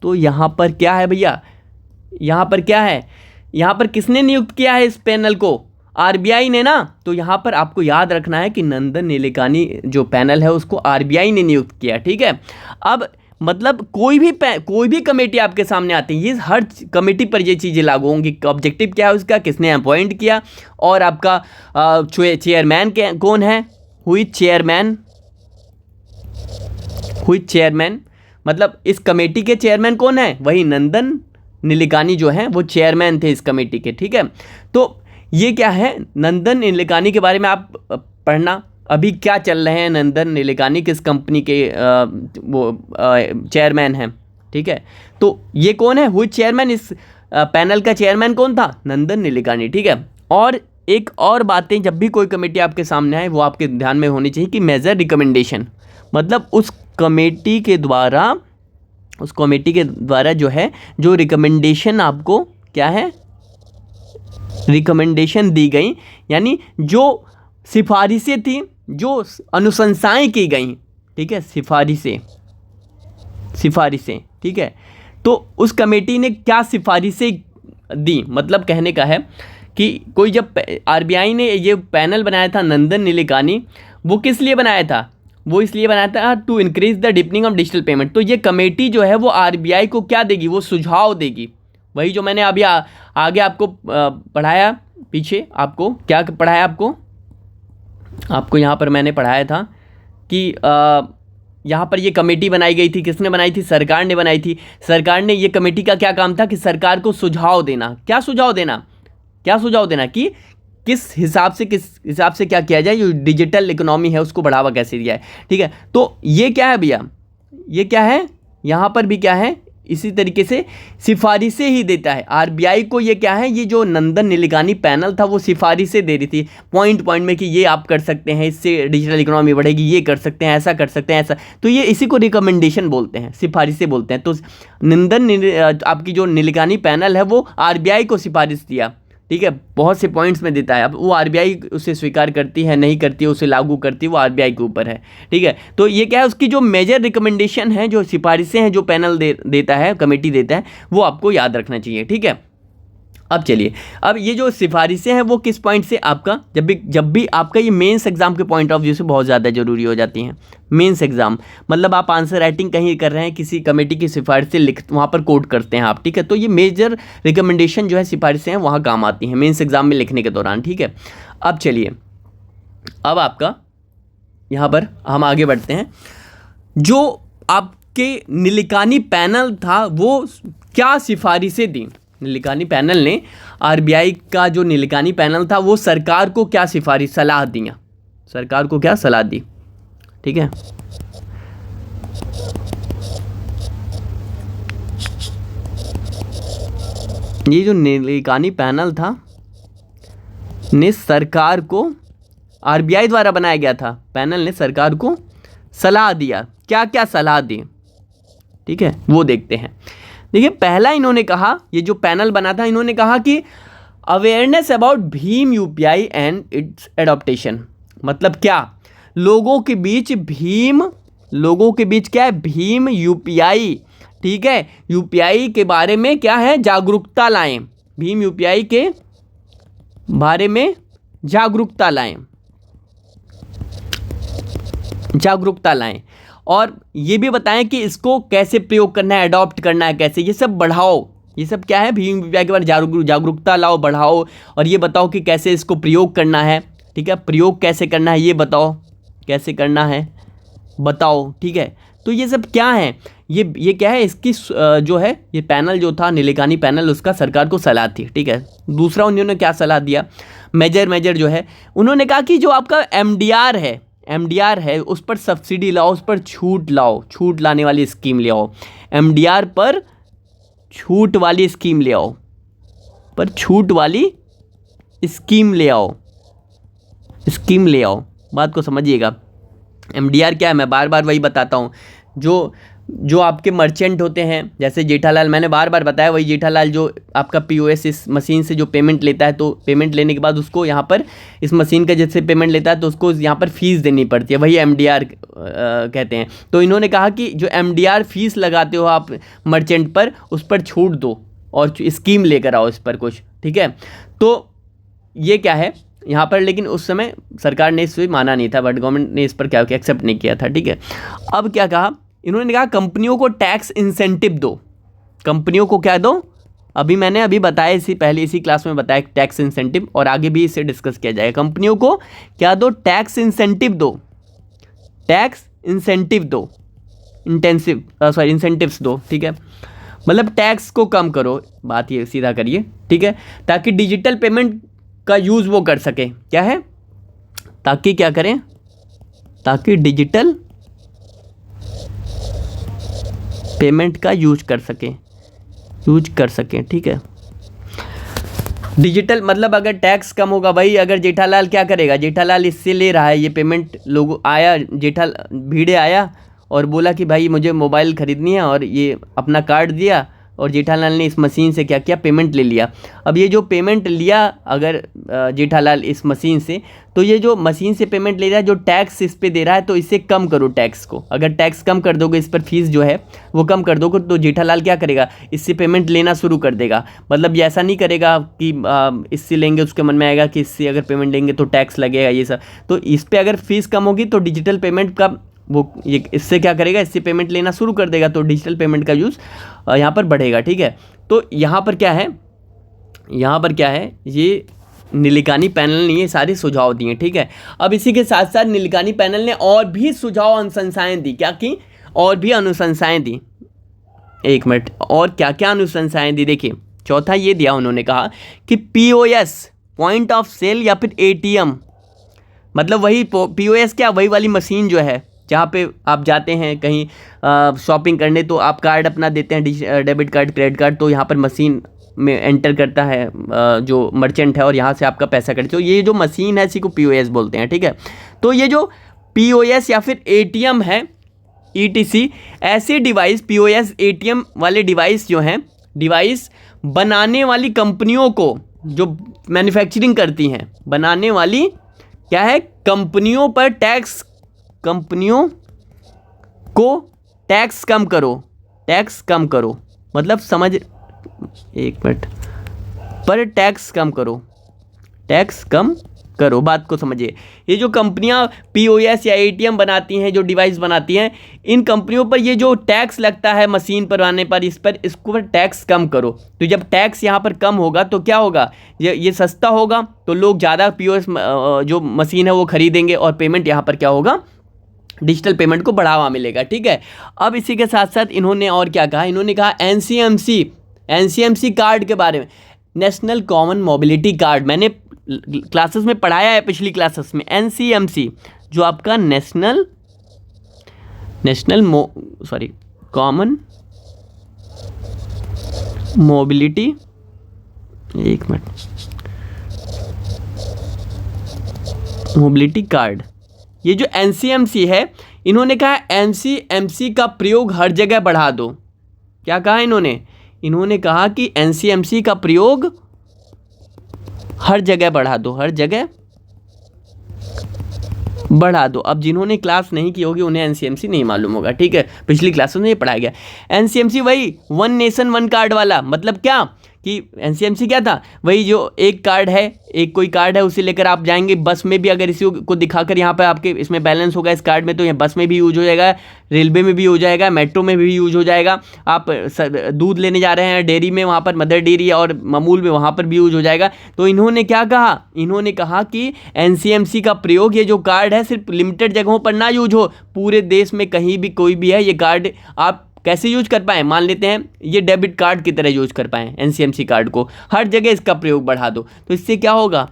तो यहाँ पर क्या है भैया, यहाँ पर क्या है, यहाँ पर किसने नियुक्त किया है इस पैनल को, आरबीआई ने ना। तो यहाँ पर आपको याद रखना है कि नंदन नीलेकानी जो पैनल है उसको आरबीआई ने नियुक्त किया, ठीक है। अब मतलब कोई भी कमेटी आपके सामने आती है, ये हर कमेटी पर ये चीज़ें लागू होंगी। ऑब्जेक्टिव क्या है उसका, किसने अपॉइंट किया, और आपका चेयरमैन कौन है, हुई चेयरमैन, हुई चेयरमैन मतलब इस कमेटी के चेयरमैन कौन है, वही नंदन नीलेकानी जो हैं वो चेयरमैन थे इस कमेटी के, ठीक है। तो ये क्या है, नंदन नीलेकानी के बारे में आप पढ़ना, अभी क्या चल रहे हैं, नंदन नीलेकानी किस कंपनी के वो चेयरमैन हैं, ठीक है। तो ये कौन है, हुई चेयरमैन, इस पैनल का चेयरमैन कौन था, नंदन नीलेकानी, ठीक है। और एक और बातें, जब भी कोई कमेटी आपके सामने आए वो आपके ध्यान में होनी चाहिए कि मेजर रिकमेंडेशन मतलब उस कमेटी के द्वारा जो है, जो रिकमेंडेशन आपको क्या है, रिकमेंडेशन दी गई, यानी जो सिफारिशें थी, जो अनुशंसाएं की गई, ठीक है, सिफारिशें, ठीक है। तो उस कमेटी ने क्या सिफारिशें दी, मतलब कहने का है कि कोई, जब आरबीआई ने ये पैनल बनाया था नंदन नीलेकानी, वो किस लिए बनाया था, वो इसलिए बनाया था to increase the deepening of digital payment. तो ये कमेटी जो है वो आरबीआई को क्या देगी, वो सुझाव देगी। वही जो मैंने अभी आगे आपको पढ़ाया, पीछे आपको क्या पढ़ाया, आपको यहाँ पर मैंने पढ़ाया था कि यहाँ पर ये कमेटी बनाई गई थी। किसने बनाई थी? सरकार ने बनाई थी। सरकार ने, ये कमेटी का क्या काम था कि सरकार को सुझाव देना। क्या सुझाव देना कि किस हिसाब से क्या किया जाए, जो डिजिटल इकोनॉमी है उसको बढ़ावा कैसे दिया है। ठीक है, तो ये क्या है भैया, ये क्या है, यहाँ पर भी क्या है, इसी तरीके से सिफारिशें ही देता है आरबीआई को। ये क्या है, ये जो नंदन नीलेकानी पैनल था वो सिफारिशें दे रही थी पॉइंट में कि ये आप कर सकते हैं, इससे डिजिटल इकोनॉमी बढ़ेगी, ये कर सकते हैं, ऐसा कर सकते हैं, ऐसा। तो ये इसी को रिकमेंडेशन बोलते हैं, सिफारिशें बोलते हैं। तो आपकी जो नीलेकानी पैनल है वो आरबीआई को सिफारिश दिया। ठीक है, बहुत से पॉइंट्स में देता है। अब वो आरबीआई उसे स्वीकार करती है, नहीं करती है, उसे लागू करती है, वो आरबीआई के ऊपर है। ठीक है, तो ये क्या है, उसकी जो मेजर रिकमेंडेशन है, जो सिफारिशें हैं, जो पैनल देता है, कमेटी देता है, वो आपको याद रखना चाहिए। ठीक है, अब चलिए, अब ये जो सिफारिशें हैं वो किस पॉइंट से आपका, जब भी आपका ये मेंस एग्जाम के पॉइंट ऑफ व्यू से बहुत ज़्यादा ज़रूरी हो जाती हैं। मेंस एग्जाम मतलब आप आंसर राइटिंग कहीं कर रहे हैं, किसी कमेटी की सिफारिश से वहाँ पर कोट करते हैं आप। ठीक है, तो ये मेजर रिकमेंडेशन जो है, सिफारिशें हैं, वहाँ काम आती हैं मेंस एग्जाम में लिखने के दौरान। ठीक है, अब चलिए, अब आपका यहाँ पर हम आगे बढ़ते हैं। जो आपके नीलेकानी पैनल था वो क्या सिफारिशें दी? नीलेकानी पैनल ने, आरबीआई का जो नीलेकानी पैनल था वो सरकार को क्या सलाह दिया, सरकार को क्या सलाह दी? ठीक है, ये जो नीलेकानी पैनल था ने सरकार को, आरबीआई द्वारा बनाया गया था पैनल ने सरकार को सलाह दिया। क्या क्या सलाह दी? ठीक है, वो देखते हैं। देखिए, पहला इन्होंने कहा, ये जो पैनल बना था, इन्होंने कहा कि awareness about Bhim UPI and it's adaptation. मतलब क्या, लोगों के बीच क्या है, भीम यूपीआई। ठीक है, यूपीआई के बारे में क्या है, जागरूकता लाएं। भीम यूपीआई के बारे में जागरूकता लाएं और ये भी बताएं कि इसको कैसे प्रयोग करना है, अडॉप्ट करना है कैसे, ये सब बढ़ाओ। ये सब क्या है, भीम यूपीआई के बारे में जागरूकता लाओ, बढ़ाओ, और ये बताओ कि कैसे इसको प्रयोग करना है। ठीक है, प्रयोग कैसे करना है ये बताओ, कैसे करना है बताओ। ठीक है, तो ये सब क्या है, ये क्या है, इसकी जो है ये पैनल जो था, नीलेकानी पैनल, उसका सरकार को सलाह थी। ठीक है, दूसरा उन्होंने क्या सलाह दिया, मेजर जो है, उन्होंने कहा कि जो आपका एमडीआर है उस पर सब्सिडी लाओ, उस पर छूट लाओ, छूट लाने वाली स्कीम ले आओ। एमडीआर पर छूट वाली स्कीम ले आओ, स्कीम ले आओ। बात को समझिएगा, एमडीआर क्या है, मैं बार बार वही बताता हूँ। जो आपके मर्चेंट होते हैं, जैसे जेठालाल, मैंने बार बार बताया, वही जेठालाल जो आपका पीओएस इस मशीन से जो पेमेंट लेता है, तो पेमेंट लेने के बाद उसको यहाँ पर इस मशीन का जैसे पेमेंट लेता है तो उसको यहाँ पर फीस देनी पड़ती है, वही एमडीआर कहते हैं। तो इन्होंने कहा कि जो एमडीआर फीस लगाते हो आप मर्चेंट पर, उस पर छूट दो और स्कीम लेकर आओ इस पर कुछ। ठीक है, तो ये क्या है यहाँ पर, लेकिन उस समय सरकार ने इसे माना नहीं था, बट गवर्नमेंट ने इस पर क्या किया, एक्सेप्ट नहीं किया था। ठीक है, अब क्या कहा इन्होंने, कहा कंपनियों को टैक्स इंसेंटिव दो। कंपनियों को क्या दो, मैंने बताया, इसी क्लास में बताया टैक्स इंसेंटिव, और आगे भी इसे डिस्कस किया जाएगा। कंपनियों को क्या दो, टैक्स इंसेंटिव दो, इंसेंटिव्स दो। ठीक है, मतलब टैक्स को कम करो, बात ये सीधा करिए। ठीक है, ताकि डिजिटल पेमेंट का यूज़ वो कर सके, क्या है, ताकि क्या करें, ताकि डिजिटल पेमेंट का यूज कर सकें। ठीक है, डिजिटल मतलब अगर टैक्स कम होगा, भाई अगर जेठालाल क्या करेगा, जेठालाल इससे ले रहा है ये पेमेंट, लोग आया, भीड़े आया और बोला कि भाई मुझे मोबाइल ख़रीदनी है, और ये अपना कार्ड दिया, और जेठालाल ने इस मशीन से क्या किया, पेमेंट ले लिया। अब ये जो पेमेंट लिया अगर जेठालाल इस मशीन से, तो ये जो मशीन से पेमेंट ले रहा है, जो टैक्स इस पे दे रहा है, तो इसे कम करो टैक्स को। अगर टैक्स कम कर दोगे, इस पर फीस जो है वो कम कर दोगे, तो जेठालाल क्या करेगा, इससे पेमेंट लेना शुरू कर देगा। मतलब ये ऐसा नहीं करेगा कि इससे लेंगे, उसके मन में आएगा कि इससे अगर पेमेंट लेंगे तो टैक्स लगेगा, ये सब। तो इस पर अगर फीस कम होगी तो डिजिटल पेमेंट का वो ये इससे क्या करेगा, इससे पेमेंट लेना शुरू कर देगा, तो डिजिटल पेमेंट का यूज़ यहाँ पर बढ़ेगा। ठीक है, तो यहाँ पर क्या है, यहाँ पर क्या है, ये नीलकानी पैनल ने ये सारे सुझाव दिए। ठीक है, अब इसी के साथ साथ नीलकानी पैनल ने और भी सुझाव अनुशंसाएँ दी। क्या की, और भी अनुशंसाएँ दी, एक मिनट, और क्या क्या अनुशंसाएँ दी, देखिए चौथा ये दिया उन्होंने, कहा कि POS पॉइंट ऑफ सेल या फिर ATM, मतलब वही POS क्या, वही वाली मशीन जो है जहाँ पे आप जाते हैं कहीं शॉपिंग करने, तो आप कार्ड अपना देते हैं, डेबिट कार्ड, क्रेडिट कार्ड, तो यहाँ पर मशीन में एंटर करता है जो मर्चेंट है और यहाँ से आपका पैसा कटे, तो ये जो मशीन है इसी को POS बोलते हैं। ठीक है, तो ये जो POS या फिर ATM है, ETC, ऐसे डिवाइस, POS ATM वाले डिवाइस जो हैं, डिवाइस बनाने वाली कंपनियों को, जो मैन्युफैक्चरिंग करती हैं, बनाने वाली क्या है, कंपनियों पर टैक्स, कंपनियों को टैक्स कम करो, टैक्स कम करो, मतलब समझ, एक मिनट, पर टैक्स कम करो, टैक्स कम करो, बात को समझिए। ये जो कंपनियां POS या ATM बनाती हैं, जो डिवाइस बनाती हैं, इन कंपनियों पर ये जो टैक्स लगता है मशीन पर आने पर, इसको पर टैक्स कम करो। तो जब टैक्स यहाँ पर कम होगा तो क्या होगा, ये सस्ता होगा, तो लोग ज़्यादा POS जो मशीन है वो खरीदेंगे, और पेमेंट यहाँ पर क्या होगा, डिजिटल पेमेंट को बढ़ावा मिलेगा। ठीक है, अब इसी के साथ साथ इन्होंने और क्या कहा, इन्होंने कहा NCMC कार्ड के बारे में, नेशनल कॉमन मोबिलिटी कार्ड, मैंने क्लासेस में पढ़ाया है, पिछली क्लासेस में। NCMC जो आपका कॉमन मोबिलिटी, एक मिनट, मोबिलिटी कार्ड, ये जो NCMC है, इन्होंने कहा NCMC का प्रयोग हर जगह बढ़ा दो। क्या कहा इन्होंने कहा कि NCMC का प्रयोग हर जगह बढ़ा दो, हर जगह बढ़ा दो। अब जिन्होंने क्लास नहीं की होगी उन्हें NCMC नहीं मालूम होगा। ठीक है, पिछली क्लासों में ये पढ़ाया गया। NCMC वही वन नेशन वन कार्ड वाला, मतलब क्या कि NCMC क्या था, वही जो एक कार्ड है, एक कोई कार्ड है, उसे लेकर आप जाएंगे बस में भी, अगर इसी को दिखाकर यहाँ पे आपके इसमें बैलेंस होगा इस कार्ड में, तो ये बस में भी यूज हो जाएगा, रेलवे में भी हो जाएगा, मेट्रो में भी यूज हो जाएगा। आप दूध लेने जा रहे हैं डेयरी में, वहाँ पर मदर डेयरी और अमूल में, वहाँ पर भी यूज हो जाएगा। तो इन्होंने क्या कहा, इन्होंने कहा कि NCMC का प्रयोग, ये जो कार्ड है, सिर्फ लिमिटेड जगहों पर ना यूज हो, पूरे देश में कहीं भी कोई भी है, ये कार्ड आप कैसे यूज कर पाएँ, मान लेते हैं ये डेबिट कार्ड की तरह यूज कर पाएँ NCMC कार्ड को, हर जगह इसका प्रयोग बढ़ा दो। तो इससे क्या होगा,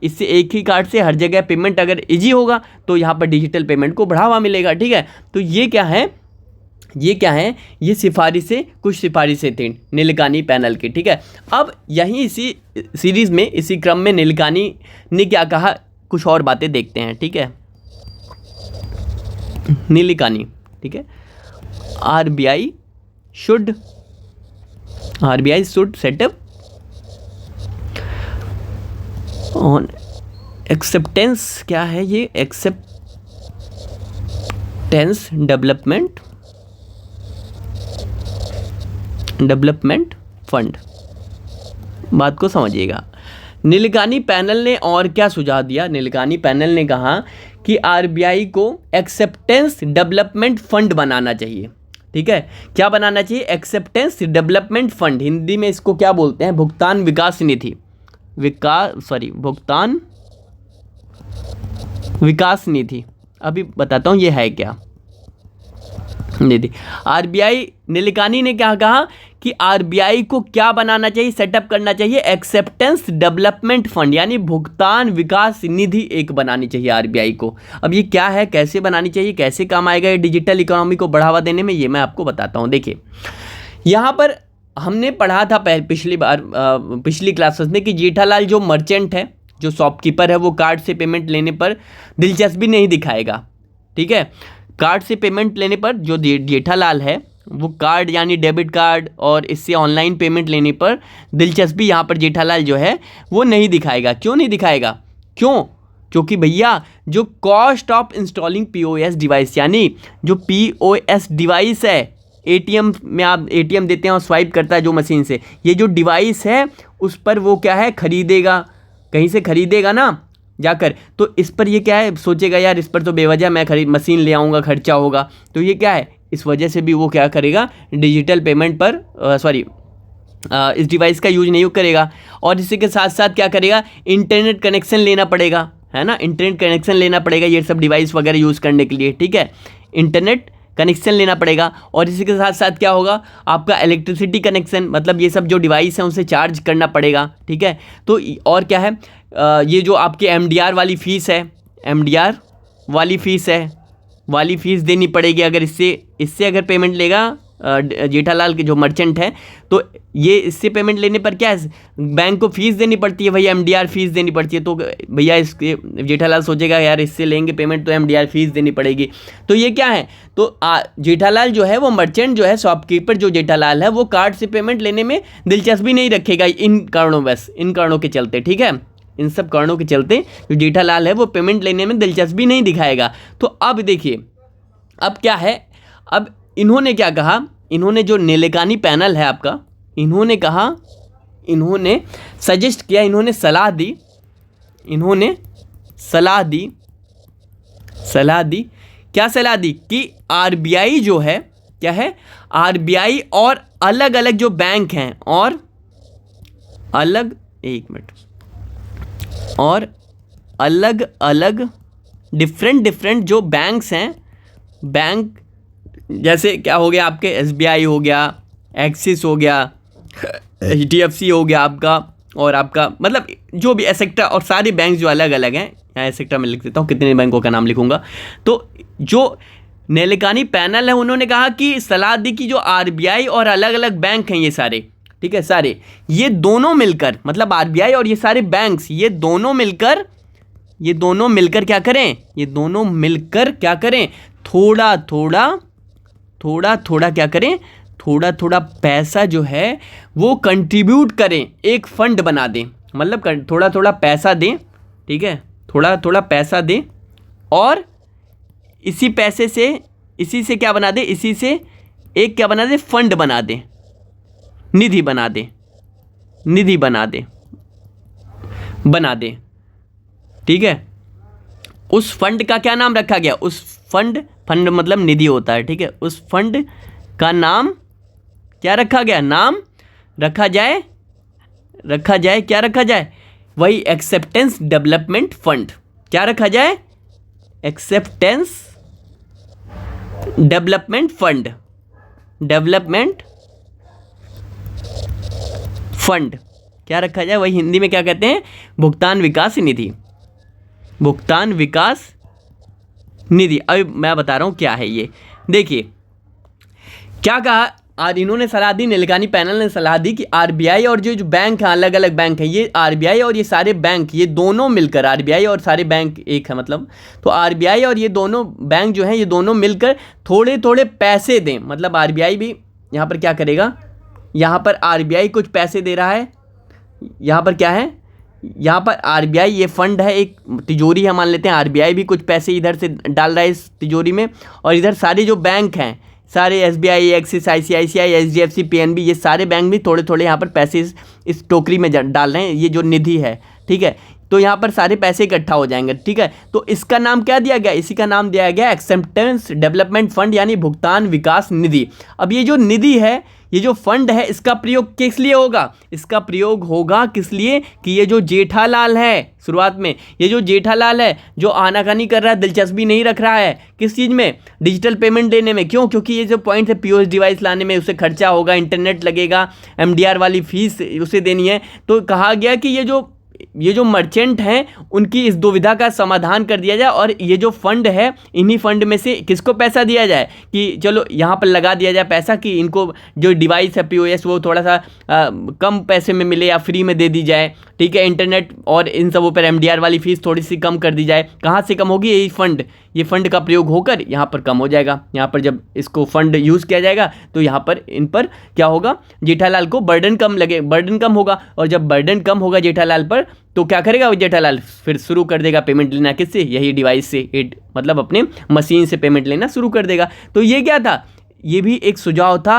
इससे एक ही कार्ड से हर जगह पेमेंट अगर इजी होगा तो यहाँ पर डिजिटल पेमेंट को बढ़ावा मिलेगा। ठीक है, तो ये क्या है, ये सिफारिशें, कुछ सिफारिशें थी नीलकानी पैनल की। ठीक है, अब यहीं इसी सीरीज़ में, इसी क्रम में नीलकानी ने क्या कहा, कुछ और बातें देखते हैं। ठीक है, नीलकानी, ठीक है, RBI should set up on acceptance, क्या है ये, acceptance डेवलपमेंट फंड, बात को समझिएगा। नीलकानी पैनल ने और क्या सुझाव दिया, नीलकानी पैनल ने कहा कि RBI को एक्सेप्टेंस डेवलपमेंट फंड बनाना चाहिए। ठीक है, क्या बनाना चाहिए, एक्सेप्टेंस डेवलपमेंट फंड, हिंदी में इसको क्या बोलते हैं, भुगतान विकास निधि, भुगतान विकास निधि। अभी बताता हूँ ये है क्या निधि। RBI, नीलकानी ने क्या कहा कि RBI को क्या बनाना चाहिए, सेटअप करना चाहिए, एक्सेप्टेंस डेवलपमेंट फंड, यानी भुगतान विकास निधि एक बनानी चाहिए RBI को। अब ये क्या है, कैसे बनानी चाहिए, कैसे काम आएगा ये डिजिटल इकोनॉमी को बढ़ावा देने में, ये मैं आपको बताता हूँ। देखिए, यहाँ पर हमने पढ़ा था पिछली क्लासेस में कि जेठालाल जो मर्चेंट है, जो शॉपकीपर है, वो कार्ड से पेमेंट लेने पर दिलचस्पी नहीं दिखाएगा। ठीक है, कार्ड से पेमेंट लेने पर जो जेठालाल है, वो कार्ड यानी डेबिट कार्ड और इससे ऑनलाइन पेमेंट लेने पर दिलचस्पी यहाँ पर जेठालाल जो है वो नहीं दिखाएगा। क्यों नहीं दिखाएगा, क्योंकि भैया जो cost of installing POS device, यानी जो POS डिवाइस है, ATM में आप ATM देते हैं और स्वाइप करता है जो मशीन से, ये जो डिवाइस है उस पर वो क्या है, खरीदेगा, कहीं से खरीदेगा ना, जाकर, तो इस पर ये क्या है, सोचेगा यार इस पर तो बेवजह मैं मशीन ले आऊँगा, खर्चा होगा, तो ये क्या है, इस वजह से भी वो क्या करेगा, डिजिटल पेमेंट पर इस डिवाइस का यूज नहीं करेगा। और इसी के साथ साथ क्या करेगा, इंटरनेट कनेक्शन लेना पड़ेगा, है ना, इंटरनेट कनेक्शन लेना पड़ेगा ये सब डिवाइस वगैरह यूज़ करने के लिए, ठीक है, इंटरनेट कनेक्शन लेना पड़ेगा। और इसी के साथ साथ क्या होगा, आपका इलेक्ट्रिसिटी कनेक्शन, मतलब ये सब जो डिवाइस हैं उनसे चार्ज करना पड़ेगा, ठीक है। तो और क्या है, ये जो आपकी MDR वाली फ़ीस है, MDR वाली फ़ीस देनी पड़ेगी। अगर इससे अगर पेमेंट लेगा जेठालाल के जो मर्चेंट है, तो ये इससे पेमेंट लेने पर क्या है, बैंक को फ़ीस देनी पड़ती है, भैया MDR फ़ीस देनी पड़ती है। तो भैया इसके जेठालाल सोचेगा यार इससे लेंगे पेमेंट तो MDR फ़ीस देनी पड़ेगी। तो ये क्या है, तो जेठालाल जो है वो मर्चेंट जो है, शॉपकीपर जो जेठालाल है, वो कार्ड से पेमेंट लेने में दिलचस्पी नहीं रखेगा, इन कारणों के चलते, ठीक है, इन सब कारणों के चलते जो जेठालाल है वो पेमेंट लेने में दिलचस्पी नहीं दिखाएगा। तो अब देखिए, अब क्या है, अब इन्होंने क्या कहा, इन्होंने जो नीलेकानी पैनल है आपका, इन्होंने कहा, इन्होंने सजेस्ट किया, इन्होंने सलाह दी क्या सलाह दी कि RBI जो है, क्या है, RBI और अलग अलग जो बैंक हैं, और अलग अलग डिफरेंट जो बैंक्स हैं, बैंक जैसे क्या हो गया आपके, SBI हो गया, एक्सिस हो गया, HDFC हो गया आपका, और आपका मतलब जो भी एसेक्ट्रा, और सारे बैंक जो अलग अलग हैं, यहाँ एसेक्ट्रा में लिख देता हूँ, कितने बैंकों का नाम लिखूंगा। तो जो नीलेकानी पैनल है उन्होंने कहा कि सलाह दी कि जो RBI और अलग अलग बैंक हैं ये सारे, ठीक है, सारे ये दोनों मिलकर, मतलब RBI और ये सारे बैंक्स, ये दोनों मिलकर क्या करें, ये दोनों मिलकर क्या करें, थोड़ा थोड़ा क्या करें, थोड़ा पैसा जो है वो कंट्रीब्यूट करें, एक फंड बना दें, मतलब थोड़ा पैसा दें, ठीक है, थोड़ा पैसा दें, और इसी से क्या बना दें, इसी से एक क्या बना दें, फंड बना दें, निधि बना दें, ठीक है। उस फंड का क्या नाम रखा गया, उस फंड मतलब निधि होता है, ठीक है, उस फंड का नाम क्या रखा गया, नाम रखा जाए, क्या रखा जाए, वही एक्सेप्टेंस डेवलपमेंट फंड, क्या रखा जाए, एक्सेप्टेंस डेवलपमेंट फंड क्या रखा जाए, वही हिंदी में क्या कहते हैं, भुगतान विकास निधि। अभी मैं बता रहा हूँ क्या है ये, देखिए क्या कहा, और इन्होंने सलाह दी, नीलेकानी पैनल ने सलाह दी कि RBI और जो बैंक हैं, अलग अलग बैंक हैं, ये RBI और ये सारे बैंक, ये दोनों मिलकर, RBI और सारे बैंक एक है मतलब, तो RBI और ये दोनों बैंक जो हैं, ये दोनों मिलकर थोड़े पैसे दें, मतलब RBI भी यहाँ पर क्या करेगा, यहाँ पर RBI कुछ पैसे दे रहा है, यहाँ पर क्या है, यहाँ पर RBI ये फंड है, एक तिजोरी है मान लेते हैं, RBI भी कुछ पैसे इधर से डाल रहा है इस तिजोरी में, और इधर सारे जो बैंक हैं, सारे SBI, axis, ICICI, HDFC, PNB, ये सारे बैंक भी थोड़े यहाँ पर पैसे इस टोकरी में डाल रहे हैं, ये जो निधि है, ठीक है, तो यहाँ पर सारे पैसे इकट्ठा हो जाएंगे, ठीक है। तो इसका नाम क्या दिया गया, इसी का नाम दिया गया एक्सेप्टेंस डेवलपमेंट फंड, यानी भुगतान विकास निधि। अब ये जो निधि है, ये जो फंड है, इसका प्रयोग किस लिए होगा, इसका प्रयोग होगा किस लिए, कि ये जो जेठालाल है, शुरुआत में ये जो जेठालाल है, जो आनाकानी कर रहा है, दिलचस्पी नहीं रख रहा है किस चीज़ में, डिजिटल पेमेंट लेने में, क्यों, क्योंकि ये जो पॉइंट है POS डिवाइस लाने में उसे खर्चा होगा, इंटरनेट लगेगा, MDR वाली फीस उसे देनी है। तो कहा गया कि ये जो मर्चेंट हैं उनकी इस दुविधा का समाधान कर दिया जाए, और ये जो फंड है, इन्हीं फंड में से किसको पैसा दिया जाए, कि चलो यहाँ पर लगा दिया जाए पैसा, कि इनको जो डिवाइस है POS वो थोड़ा सा कम पैसे में मिले या फ्री में दे दी जाए, ठीक है, इंटरनेट और इन सबों पर MDR वाली फ़ीस थोड़ी सी कम कर दी जाए। कहाँ से कम होगी, ये फंड का प्रयोग होकर यहाँ पर कम हो जाएगा। यहाँ पर जब इसको फंड यूज़ किया जाएगा तो यहाँ पर इन पर क्या होगा, जेठालाल को बर्डन कम होगा, और जब बर्डन कम होगा जेठालाल पर, तो क्या करेगा जेठालाल, फिर शुरू कर देगा पेमेंट लेना, किससे, यही डिवाइस से, मतलब अपने मशीन से पेमेंट लेना शुरू कर देगा। तो ये क्या था, ये भी एक सुझाव था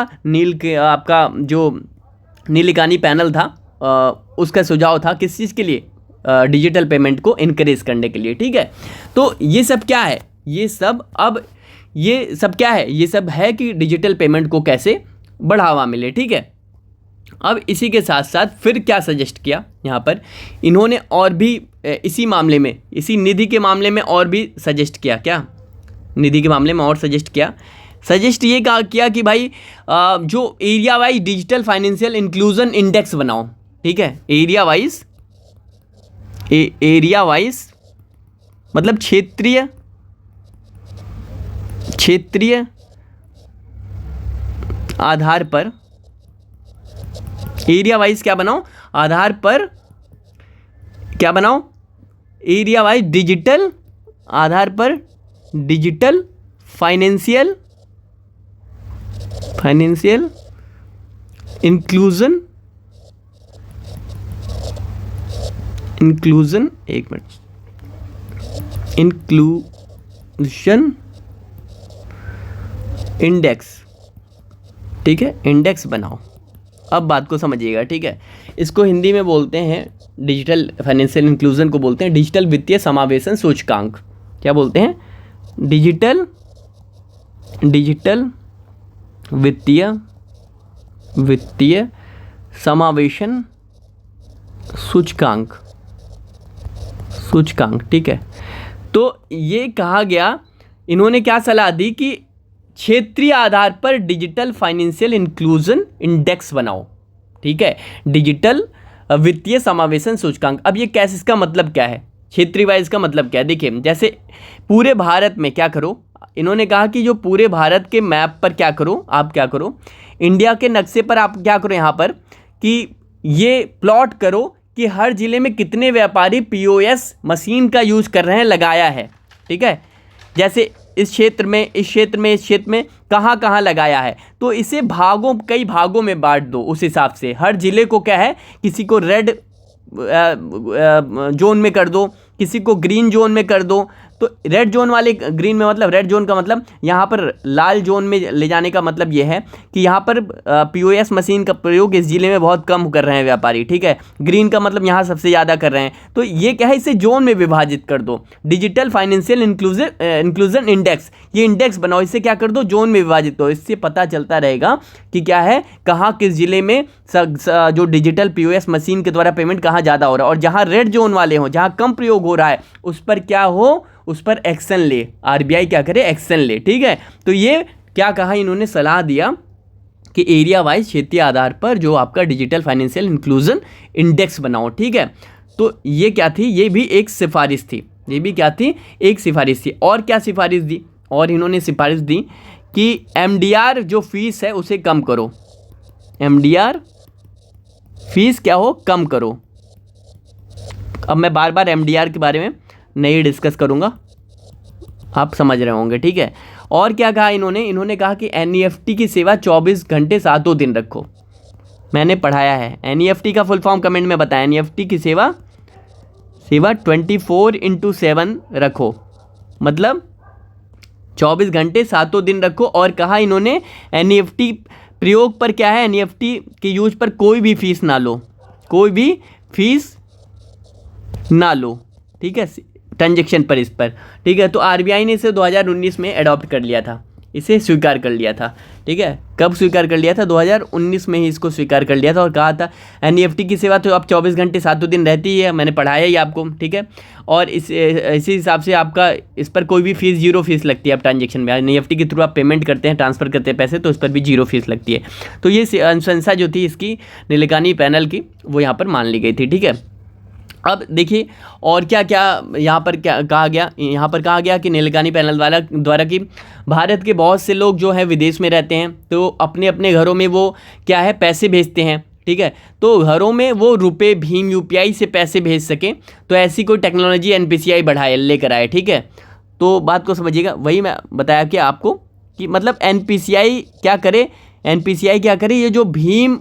आपका जो नीलेकानी पैनल था, उसका सुझाव था किस चीज़ के लिए, डिजिटल पेमेंट को इनकरेज करने के लिए, ठीक है। तो ये सब क्या है, ये सब क्या है, ये सब है कि डिजिटल पेमेंट को कैसे बढ़ावा मिले, ठीक है। अब इसी के साथ साथ फिर क्या सजेस्ट किया यहाँ पर इन्होंने, और भी इसी मामले में, इसी निधि के मामले में और भी सजेस्ट किया, क्या निधि के मामले में और सजेस्ट ये किया कि भाई जो area wise digital financial inclusion index बनाओ, ठीक है। एरिया वाइज मतलब क्षेत्रीय आधार पर, एरिया वाइज क्या बनाओ, आधार पर क्या बनाओ, एरिया वाइज डिजिटल आधार पर डिजिटल फाइनेंशियल इंक्लूजन, एक मिनट, इंक्लूजन इंडेक्स, ठीक है, इंडेक्स बनाओ। अब बात को समझिएगा, ठीक है। इसको हिंदी में बोलते हैं, डिजिटल फाइनेंशियल इंक्लूजन को बोलते हैं डिजिटल वित्तीय समावेशन सूचकांक। क्या बोलते हैं, डिजिटल वित्तीय समावेशन सूचकांक, ठीक है। तो ये कहा गया, इन्होंने क्या सलाह दी कि क्षेत्रीय आधार पर डिजिटल फाइनेंशियल इंक्लूजन इंडेक्स बनाओ, ठीक है, डिजिटल वित्तीय समावेशन सूचकांक। अब ये कैसे, इसका मतलब क्या है, क्षेत्रीय वाइज का मतलब क्या है, देखिए जैसे पूरे भारत में क्या करो, इन्होंने कहा कि जो पूरे भारत के मैप पर क्या करो, आप क्या करो, इंडिया के नक्शे पर आप क्या करो यहाँ पर कि ये प्लॉट करो कि हर ज़िले में कितने व्यापारी पीओएस मशीन का यूज़ कर रहे हैं, लगाया है, ठीक है। जैसे इस क्षेत्र में कहाँ लगाया है, तो इसे कई भागों में बांट दो। उस हिसाब से हर ज़िले को क्या है, किसी को रेड जोन में कर दो, किसी को ग्रीन जोन में कर दो। तो रेड जोन वाले, ग्रीन में मतलब रेड जोन का मतलब यहाँ पर लाल जोन में ले जाने का मतलब ये है कि यहाँ पर पीओएस मशीन का प्रयोग इस ज़िले में बहुत कम कर रहे हैं व्यापारी, ठीक है। ग्रीन का मतलब यहाँ सबसे ज़्यादा कर रहे हैं। तो ये क्या है, इसे जोन में विभाजित कर दो, डिजिटल फाइनेंशियल इंक्लूजन इंडेक्स, ये इंडेक्स बनाओ, इसे क्या कर दो, जोन में विभाजित हो। इससे पता चलता रहेगा कि क्या है, कहाँ किस ज़िले में जो डिजिटल पीओएस मशीन के द्वारा पेमेंट कहाँ ज़्यादा हो रहा है, और जहाँ रेड जोन वाले हों, जहाँ कम प्रयोग हो रहा है, उस पर क्या हो, उस पर एक्शन ले, आरबीआई क्या करे, एक्शन ले, ठीक है। तो ये क्या कहा, इन्होंने सलाह दिया कि एरिया वाइज क्षेत्रीय आधार पर जो आपका डिजिटल फाइनेंशियल इंक्लूजन इंडेक्स बनाओ, ठीक है। तो ये क्या थी, ये भी एक सिफारिश थी, ये भी क्या थी, एक सिफारिश थी। और क्या सिफारिश दी, और इन्होंने सिफारिश दी कि एमडीआर जो फीस है उसे कम करो, एमडीआर फीस क्या हो, कम करो। अब मैं बार बार एमडीआर के बारे में नहीं डिस्कस करूंगा, आप समझ रहे होंगे, ठीक है। और क्या कहा इन्होंने कहा कि एनईएफटी की सेवा 24 घंटे 7 दिन रखो। मैंने पढ़ाया है, एनईएफटी का फुल फॉर्म कमेंट में बताया, एनईएफटी की सेवा 24/7 रखो, मतलब 24 घंटे 7 दिन रखो। और कहा इन्होंने एनईएफटी प्रयोग पर क्या है, एनईएफटी के यूज पर कोई भी फीस ना लो, कोई भी फीस ना लो, ठीक है, ट्रांजेक्शन पर, इस पर, ठीक है। तो आरबीआई ने इसे 2019 में अडॉप्ट कर लिया था, इसे स्वीकार कर लिया था, ठीक है। कब स्वीकार कर लिया था, 2019 में ही इसको स्वीकार कर लिया था। और कहा था एनईएफटी की सेवा तो अब 24 घंटे 7 दिन रहती ही है, मैंने पढ़ाया ही आपको, ठीक है। और इसी हिसाब से आपका इस पर कोई भी फीस, 0 फीस लगती है अब ट्रांजेक्शन में। एनईएफटी के थ्रू आप पेमेंट करते हैं, ट्रांसफ़र करते हैं पैसे, तो इस पर भी 0 फीस लगती है। तो ये अनुशंसा जो थी इसकी नीलेकानी पैनल की, वो यहाँ पर मान ली गई थी, ठीक है। अब देखिए और क्या क्या यहाँ पर क्या कहा गया, यहाँ पर कहा गया कि नीलेकानी पैनल द्वारा कि भारत के बहुत से लोग जो है विदेश में रहते हैं, तो अपने अपने घरों में वो क्या है, पैसे भेजते हैं, ठीक है। तो घरों में वो रुपए भीम यूपीआई से पैसे भेज सकें, तो ऐसी कोई टेक्नोलॉजी एनपीसीआई लेकर आए, ठीक है। तो बात को समझिएगा, वही मैं बताया कि आपको कि मतलब एनपीसीआई क्या करे, ये जो भीम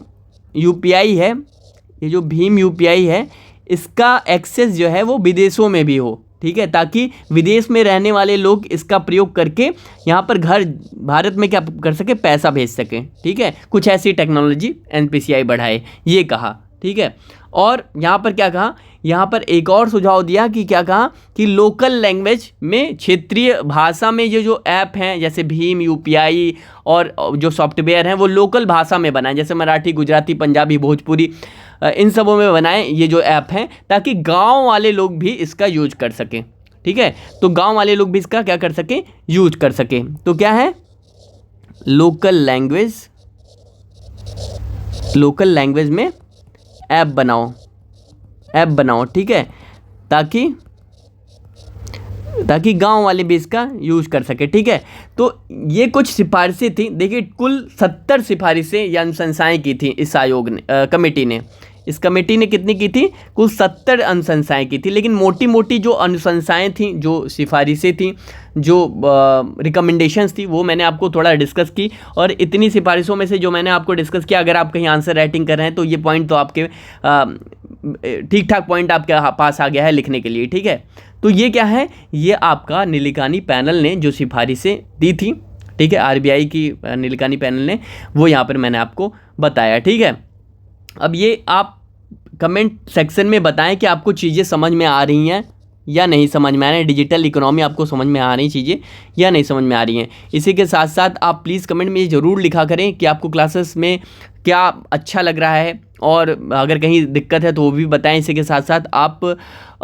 यूपीआई है, इसका एक्सेस जो है वो विदेशों में भी हो, ठीक है, ताकि विदेश में रहने वाले लोग इसका प्रयोग करके यहाँ पर भारत में क्या कर सके, पैसा भेज सकें, ठीक है। कुछ ऐसी टेक्नोलॉजी एनपीसीआई बढ़ाए, ये कहा, ठीक है। और यहाँ पर क्या कहा, यहाँ पर एक और सुझाव दिया कि क्या कहा कि लोकल लैंग्वेज में, क्षेत्रीय भाषा में ये जो ऐप हैं जैसे भीम, यूपीआई और जो सॉफ्टवेयर हैं वो लोकल भाषा में बनाएं, जैसे मराठी, गुजराती, पंजाबी, भोजपुरी, इन सबों में बनाएं ये जो ऐप हैं, ताकि गाँव वाले लोग भी इसका यूज कर सकें। ठीक है, तो गाँव वाले लोग भी इसका क्या कर सकें, यूज कर सकें। तो क्या है, लोकल लैंग्वेज में ऐप बनाओ, ठीक है, ताकि गांव वाले भी इसका यूज़ कर सके। ठीक है, तो ये कुछ सिफारिशें थी। देखिए कुल 70 सिफारिशें या अनुशंसाएँ की थी इस आयोग ने, इस कमेटी ने कितनी की थी, कुल 70 अनुशंसाएँ की थी। लेकिन मोटी मोटी जो अनुशंसाएँ थी, जो सिफारिशें थी, जो रिकमेंडेशंस थी, वो मैंने आपको थोड़ा डिस्कस की। और इतनी सिफारिशों में से जो मैंने आपको डिस्कस किया, अगर आप कहीं आंसर राइटिंग कर रहे हैं तो ये पॉइंट तो आपके ठीक ठाक पॉइंट आपके पास आ गया है लिखने के लिए। ठीक है, तो ये क्या है, ये आपका नीलिकानी पैनल ने जो सिफारिशें दी थी, ठीक है, आरबीआई की नीलिकानी पैनल ने, वो यहाँ पर मैंने आपको बताया। ठीक है, अब ये आप कमेंट सेक्शन में बताएं कि आपको चीज़ें समझ में आ रही हैं या नहीं समझ में आ रही हैं, डिजिटल इकोनॉमी आपको समझ में आ रही चीज़ें या नहीं समझ में आ रही हैं। इसी के साथ साथ आप प्लीज़ कमेंट में ये ज़रूर लिखा करें कि आपको क्लासेस में क्या अच्छा लग रहा है, और अगर कहीं दिक्कत है तो वो भी बताएं। इसी के साथ साथ आप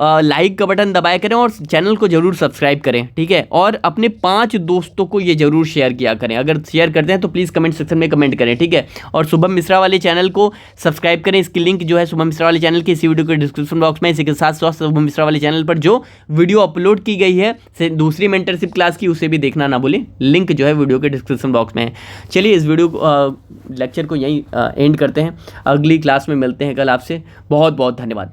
लाइक का बटन दबाया करें और चैनल को ज़रूर सब्सक्राइब करें। ठीक है, और अपने 5 दोस्तों को ये ज़रूर शेयर किया करें। अगर शेयर करते हैं तो प्लीज़ कमेंट सेक्शन में कमेंट करें। ठीक है, और शुभम मिश्रा वाले चैनल को सब्सक्राइब करें। इसकी लिंक जो है शुभम मिश्रा वाले चैनल की इसी वीडियो के डिस्क्रिप्शन बॉक्स में। इसी के साथ साथ शुभम मिश्रा वाले चैनल पर जो वीडियो अपलोड की गई है दूसरी मेंटरशिप क्लास की, उसे भी देखना ना भूलें। लिंक जो है वीडियो के डिस्क्रिप्शन बॉक्स में है। चलिए इस वीडियो लेक्चर को यहीं एंड करते हैं। अगली क्लास में मिलते हैं कल आपसे। बहुत बहुत धन्यवाद।